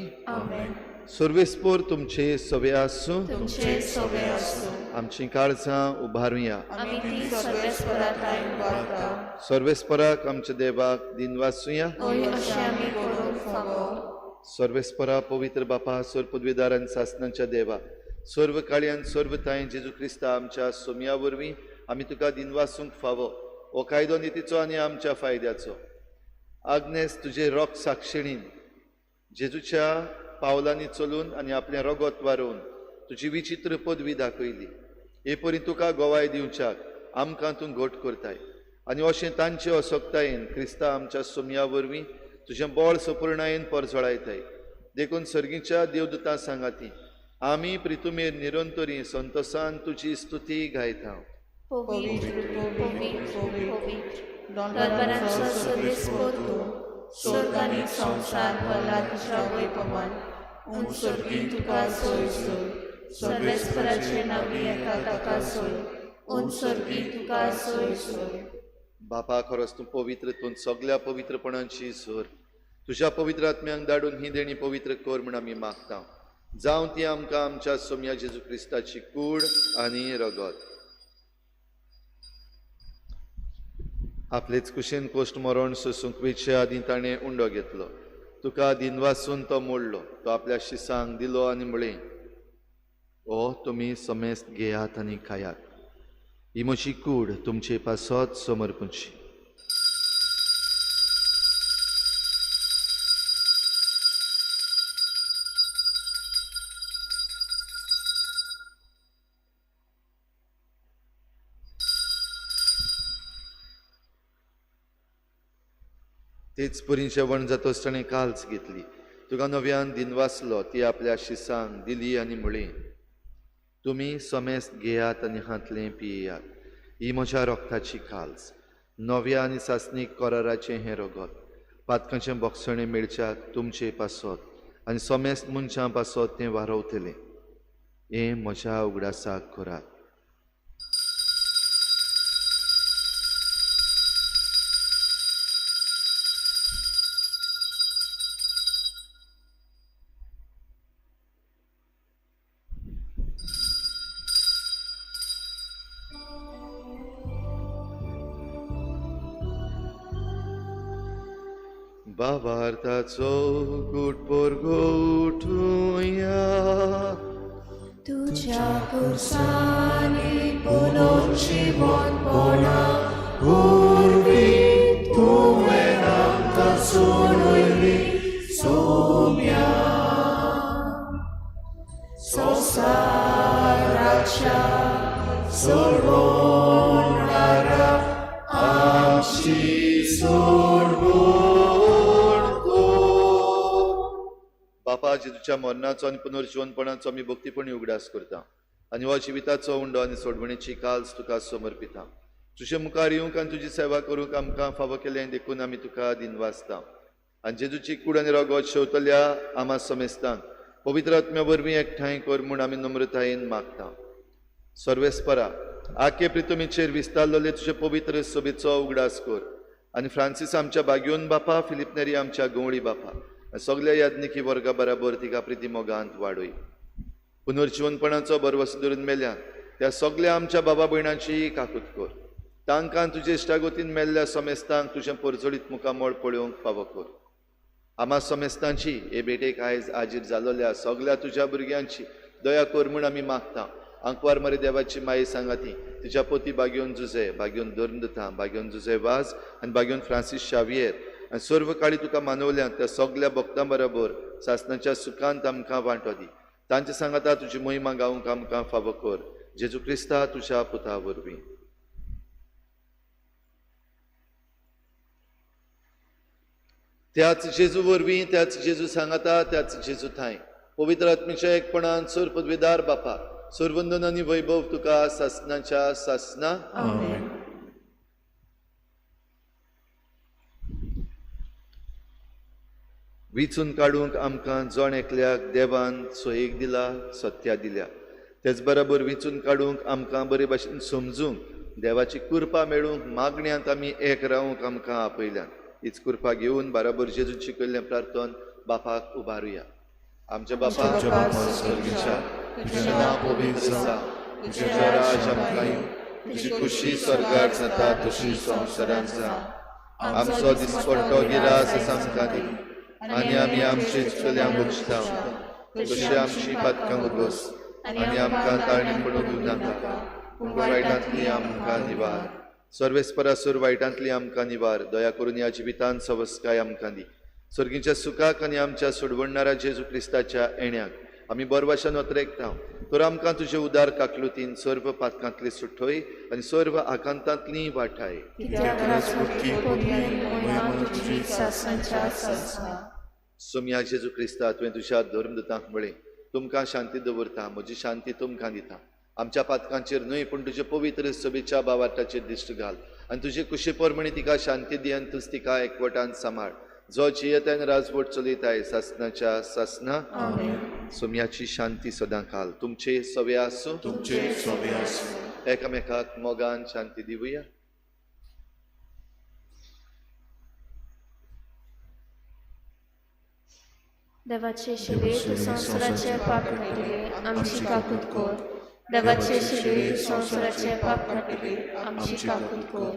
सर्वेस्पोर तुमचे सवे आसूं तुमचे सवे आसूं आमचीं काळजां उबारुया आमी ती सर्वेस्पराताय उबारता सर्वेस्पराक आमच्या देवाक दिनवासुया हय अशें आमी करूंक फावो सर्वेस्परा पवित्र बापा सर पदवीदार आनी सासणांच्या देवा सर्व काळ्यान सर्व ताय जेजू क्रिस्ता आमच्या सोम्या वरवीं आमी तुका दिनवासूंक फावो हो कायदो नितीचो आनी आमच्या फायद्याचो आग्नेस तुजे रोग साक्षिणीन जेजूच्या पावलांनी चलून आनी आपलें रगत वारोवन तुजी विचित्र पदवी दाखयली. हे परी तुका गोवाय दिवच्याक आमकां तूं घोट करताय आनी अशें तांचे असोक्तायेन क्रिस्ता आमच्या सोमया वरवीं तुजें बळ सपूर्णायेन परजळायताय. देखून सर्गीच्या देवदूतां सांगाती आमी प्रितुमेर निरंतरी संतोषान तुजी स्तुती गायता. Pavitr, pavitr, pavitr, दरबारांचो सदीस पोरतो, स्वर्ग आनी संवसार भरला तुज्या वैभवान, उंच सर्गीन तुका सोय सोय, सर्वेस्पराचे नांवी येता ताका सोय, उंच सर्गीन तुका सोय सोय. बापा खरोच तूं पवित्र, तूं सगळ्या पवित्रपणांची सोर. तुज्या पवित्र आत्म्यांक धाडून ही देणी पवित्र कर म्हूण आमी मागता. जावं ती आमकां आमच्या सोम्या जेजू क्रिस्ताची कूड आनी रगत. आपलेच कुशेन कोश्ट मरण सोसूंक वेचे आदीं ताणें उंडो घेतलो. तुका दिनवासून तो मोडलो. तो आपल्या शिसांक दिलो आनी म्हळें ओ तुमी समेस्त घेयात आनी खायात. ही म्हजी कूड तुमचे पासत समर्पूची. तेच परी जेवण जाता आसतना काल्स घेतली. तुका नव्यान दिनवासलो ती आपल्या शिसांक दिली आनी म्हळें तुमी समेस्त घेयात आनी हातलें पियेयात. ही म्हज्या रोगताची काल्स, नव्या आनी सासणीक कराराचें हें रगत. पातकांचें बोगसणें मेळच्याक तुमचे पासत आनी समेस्त मनशां पासत तें वारवतलें. हें म्हज्या उगडासाक करात. भावार्थाचो घोट पोरगो उठूया. तुझ्या कुर्सानी पुनर्जीवनपणा उर्वी तुवें आमकां सोडयली सोम्या. संवसाराच्या सोडवणारा आमची सोडवण. बापा जेजूच्या मरणाचो आनी पुनर्जीवनपणाचो आमी भक्तीपणी उगडास करता आनी हो जिविताचो उंडो आनी सोडवणेची काल्स तुका समर्पिता. तुजे मुखार येवंक आनी तुजी सेवा करूंक आमकां फावो केलें देखून आमी तुका दिनवासता. आनी जेजूची कूड आनी रगत शेवतल्या आमा समेस्तांक पवित्र आत्म्या वरवीं एकठांय कर म्हूण आमी नम्रतायेन मागता. सर्वेस्परा आखे प्रितुमेचेर विस्तारलेले तुजे पवित्र सभेचो उगडास कर आनी फ्रांसीस आमच्या बागयोन बापा, फिलिप नेरी आमच्या गवळी बापा, सगळ्या याज्ञिकी वर्गा बराबर तिका प्रिती मोगांत वाडय. पुनर्जीवनपणाचो बरवसो धरून मेल्यान त्या सगळ्या आमच्या बाबा भयणांची काकूत कर. तांकां तुजे इश्टागोतीन मेल्ल्या समेस्तांक तुजें परजळीत मुखामळ पळोवंक फावो कर. आमा समेस्तांची हे भेटेक आयज हाजीर जालोल्या सगळ्या तुज्या भुरग्यांची दया कर म्हूण आमी मागता. आंकवार मरे देवाची माई सांगाती तिच्या पोती बागयोन जुजे, बागयोन दोर्नदता, बागयोन जुजे वाज आनी बागयोन फ्रांसीस शावियर आनी सर्व काळी तुका मानवल्यांत त्या सगळ्या भक्तां बरोबर सासणाच्या सुखांत आमकां वांटो दी. तांचे सांगाता तुजी महिमा गावंक आमकां फावो कर. जेजू क्रिस्ता तुज्या पुता वरवीं. त्याच जेजू वरवीं, त्याच जेजू सांगाता, त्याच जेजू थाय पवित्र आत्मेच्या एकपणान सोर पदवीदार बापा, सोरवंदन आनी वैभव तुका सासणाच्या सासना. आमेन. विचून काडूंक आमकां जण एकल्याक देवान सोयेक दिला, सत्या दिल्या. तेच बरोबर विचून काडूंक आमकां बरे भाशेन समजूंक देवाची कृपा मेळूंक मागण्यांत आमी एक रावंक आमकां आपयल्यान. हीच कृपा घेवन बराबर जेजून शिकयल्लें प्रार्थन बापाक उबारुया. आमच्या बापा स्वर्गीच्या, तुजें नांव पवित्र आसा, तुजें राज आमकां येवं, तुजी खुशी स्वर्गार जाता तशी संवसारांत जा. आमचो दिसपट्टो गिरास आमकां दी आनी आमी आमचे चल्यांक बक्षिता तशी आमची पातकां उगोस आनी आमकां ताळणी पडूंक दिवं नाका, पूण वायटांतली आमकां निवार. सर्वेस्परासूर वायटांतली आमकां निवार. दया करून ह्या जिवितांत सवस्काय आमकां दी सर्गीच्या सुखाक आनी आमच्या सोडवणाऱ्या जेजू क्रिस्ताच्या येण्याक आमी बरभाशान वतरेकता तर आमकां तुजे उदार काकलुतीन सर्व पातकांतली सुटोय आनी सर्व आकांतांतली वाटाय. कित्याक राजवटी पोरणी आनी महिमा तुजी सासणाच्या संस्था. सोम्या जेजू क्रिस्ता तुवें तुज्या धर्मदूतांक म्हळें तुमकां शांती दवरता म्हजी शांती तुमकां दिता. आमच्या पातकांचेर न्हय पूण तुजे पवित्र सभेच्या बावाटाचेर दिश्ट घाल आनी तुजे कुशी परमणी तिका शांती दी आनी तुज तिका एकवटान सांबाळ जो जियेतान राजवट चलयताय सासनाच्या सासना. सोम्याची शांती सदां घाल तुमचे सवे आसूं तुमचे सोबे आसूं. एकामेकाक मोगान शांती दिवया. देवाचे शिवे तू संवसाराचे पाप काटिले आमची काकूत कोर. देवाचे शिवे तू संवसाराचे पाप काटिले आमची काकूत कोर.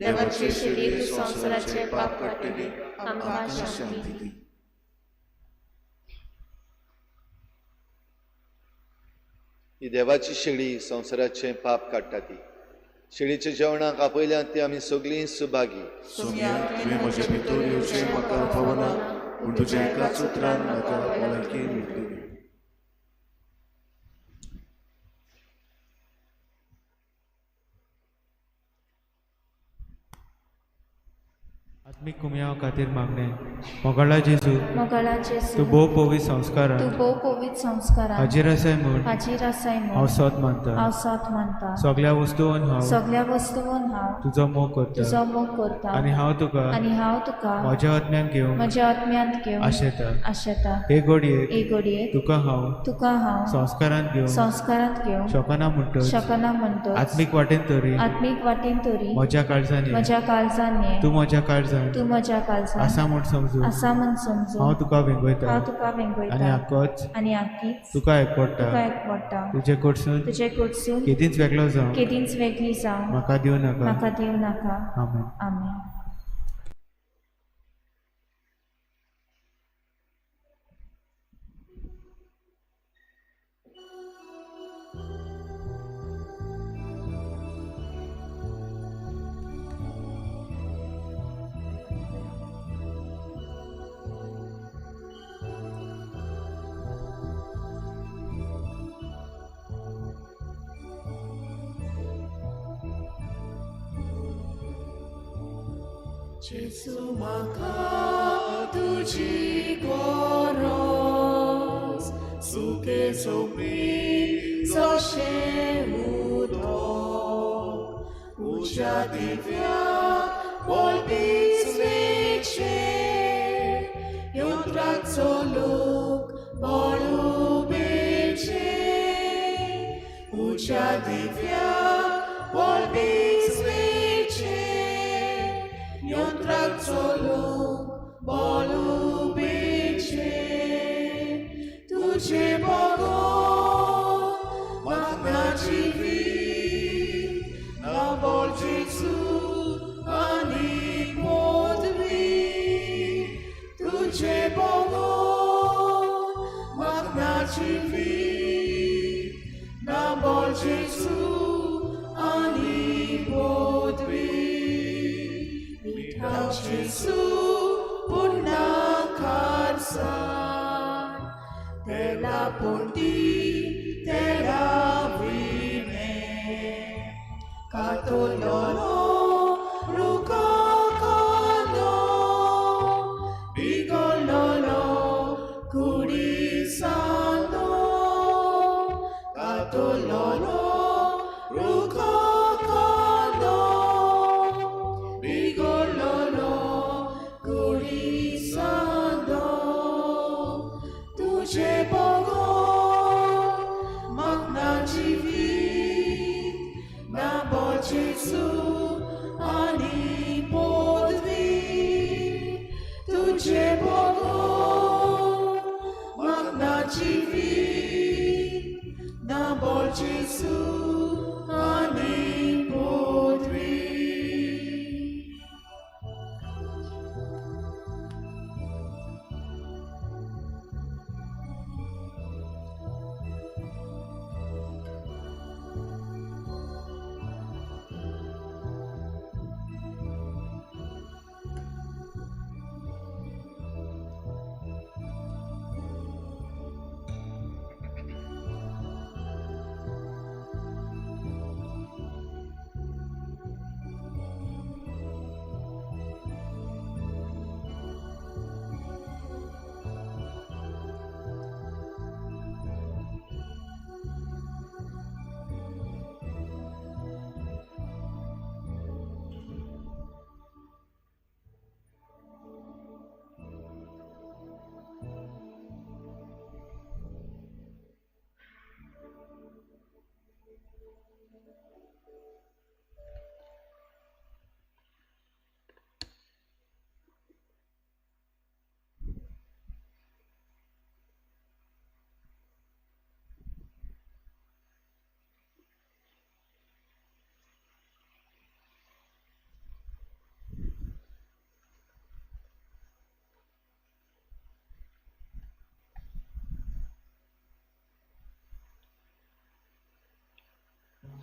देवाचे शिवे तू संवसाराचे पाप काटिले आमकां शांती दी. ही देवाची शेळी संवसाराचे पाप काडटा ती. शेळीच्या जेवणाक आपयल्यात ती आमी सगळीं सुभागी. सोम्या तुवें म्हजे भितर येवचें म्हाका फावना पूण तुज्या एकाच उतरान म्हाका भलायकी मेळटली. आत्मिक कुमयाव खातीर मागणे मोगळा जेजू मोगळा तूं जेजू भोव पवित्र संस्कारां तू भोव पवित्र संस्कारां हाजीर आसाय म्हूण हाजीर आसाय हांव म्हूण सोत मानता. हांव साथ मानता. सगळ्या वस्तूंवन हांव सगळ्या वस्तूंवन हांव तुजो मोग करता तुजो मोग करता आनी हांव तुका आनी हांव तुका म्हज्या आत्म्यान घेवन म्हज्या आत्म्यांत घेवन आशेता. आशेता. हे घडयेक एक घडयेक तुका हांव तुका हांव संस्कारांत घेवन संस्कारांत घेवन शोकना म्हणटच शकना म्हणटोच आत्मीक वाटेन तरी आत्मीक वाटेन तरी म्हज्या काळजांनी म्हज्या काळजान ये. तूं म्हज्या काळजांत तू म्हज्या काळजान आसा म्हूण समजून आसा म्हूण समजून हांव तुका वेंगयता हांव तुका आनी वेंगयता आक्कोच आनी आख्खीच तुका एकवडटा. तुका एकवडटा. तुजे कडसून तुजे कडसून केदींच वेगळो जावं केदींच वेगळी जावं म्हाका दिवं नाका. म्हाका दिवं नाका. आमेन. आमेन. Jesu म्हाका तुजी गरज सुखे सोपी जशें उदक उज्या दिव्या पळपी स्वेच्छे यंत्राचो लोक बळुबेचे उज्या दिव्या पळपी लोक बळुबेचे तुझे बघून म्हाका जिवी नाबोल जेजू आनी मोदवी तुझे बघून म्हाका जिवी नाबोल जेजू आनी मोदवी Jesu purna karsan tela ponti tela vine katoloro ruka kano bigololo kurisano katoloro ruka तुझे बघून म्हाका जिवीत नाबोल जेजू आनी पदवी तुझे बघून म्हाका जिवीत नाबोल जेजू आनी पदवी.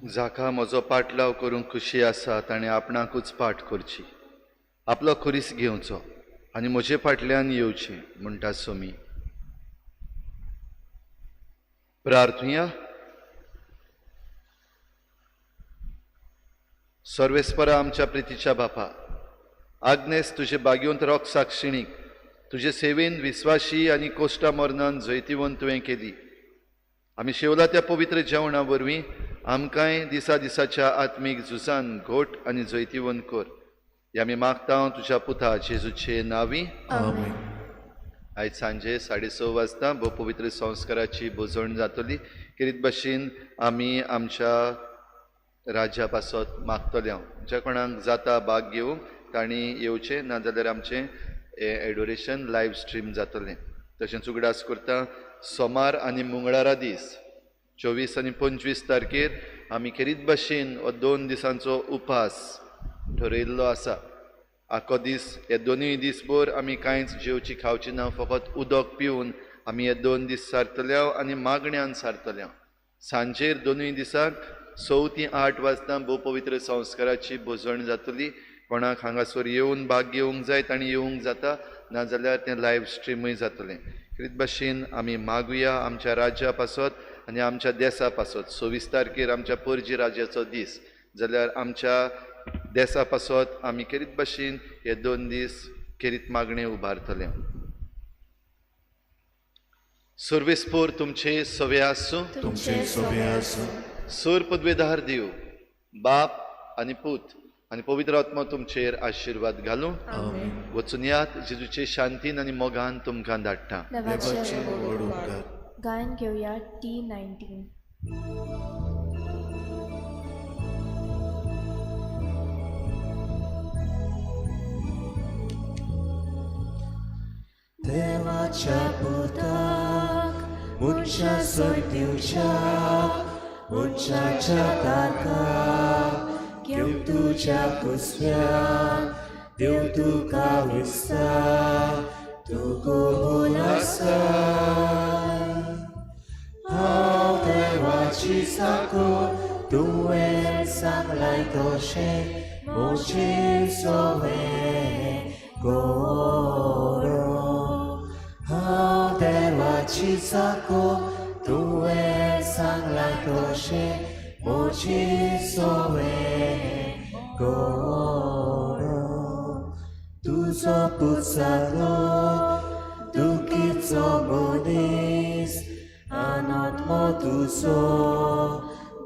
जाका म्हजो पाटलाव करूंक खुशी आसा ताणें आपणाकूच पाट करची, आपलो खुरीस घेवचो आनी म्हजे फाटल्यान येवचें म्हणटा सोमी. प्रार्थुया. सर्वेस्परा आमच्या प्रितीच्या बापा, आग्नेस तुजे बागयोंत रोख साक्षिणीक तुजे सेवेन विस्वाशी आनी कोश्टा मरणान जैतिवंत तुवें केली. आमी शेवला त्या पवित्र जेवणा वरवीं आमकांय दिसा दिसाच्या आत्मीक झुजान घोट आनी जैतिवंत कर. हे आमी मागता तुज्या पुता जेजूचे नांवी. आमेन. आयज सांजे 6:30 वाजता भोव पवित्र संस्काराची बोजवण जातली. किरीत भाशेन आमी आमच्या राज्या पासत मागतले. ज्या कोणाक जाता भाग घेवंक तांणी येवचें, नाजाल्यार आमचें एडोरेशन लायव्ह स्ट्रीम जातलें. तशेंच उगडास करता सोमार आनी मंगळारा दीस 24 आनी 25 तारखेर आमी खेरीत भाशेन हो 2 दिसांचो उपास ठरयल्लो आसा. आखो दीस हे दोनूय दीसभर आमी कांयच जेवची खावची ना, फकत उदक पिवन आमी हे 2 दीस सारतल्या आनी मागण्यांत सारतल्या. सांजेर दोनूय दिसाक 6 ते 8 वाजता भोव पवित्र संस्काराची बोजवण जातली. कोणाक हांगासर येवन भाग घेवंक जाय तांणी येवंक जाता, नाजाल्यार तें लायव्ह स्ट्रीमूय जातलें. खेरीत भाशेन आमी मागुया आमच्या राज्या पासत आनी आमच्या देशा पासत. 26 तारखेर आमच्या परजी राज्याचो दीस जाल्यार आमच्या देशा पासत आमी खेरीत भाशेन हे 2 दीस खेरीत मागणे उबारतले. सर्वेस्पोर तुमचे सवे आसूं. तुमचे सोबे आसूं. सर पदवेदार दिव, बाप आनी पूत आनी पवित्र आत्मा तुमचेर आशिर्वाद घालूं. आमेन. वचून यात जेजूचे शांतीन आनी मोगान तुमकां धाडटा. देवाचे व्हड उपकार. गायन घेऊया T19. देवाच्या पुताक मुच्या सोयतीवच्या मुच्याच्या तारका घेव तुझ्या कुसव्यान देव तुका विस्तार तू कोबूल आसा. हांव देवाची साको तुवें सांगलाय तशें मोचे सोवे गोरो. हांव देवाची साको तुवें सांगलाय तशें मोचे सोवे गोरो. तुजो पुतलो दुखीचो मनीस अनात्मो तुजो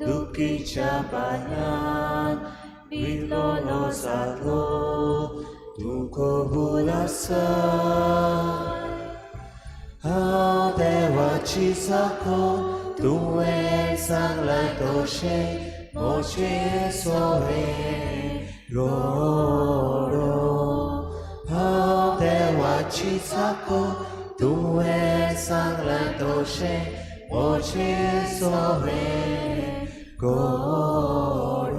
दुखीच्या बाळान विलोलो जालो तूं कबूल आसा. हांव देवाची साको तुवें सांगलाय तशें मोचे सोवे गोरो. हांव देवाची साको तुवें सांगलाय तशें मोचे सोवे गोरो.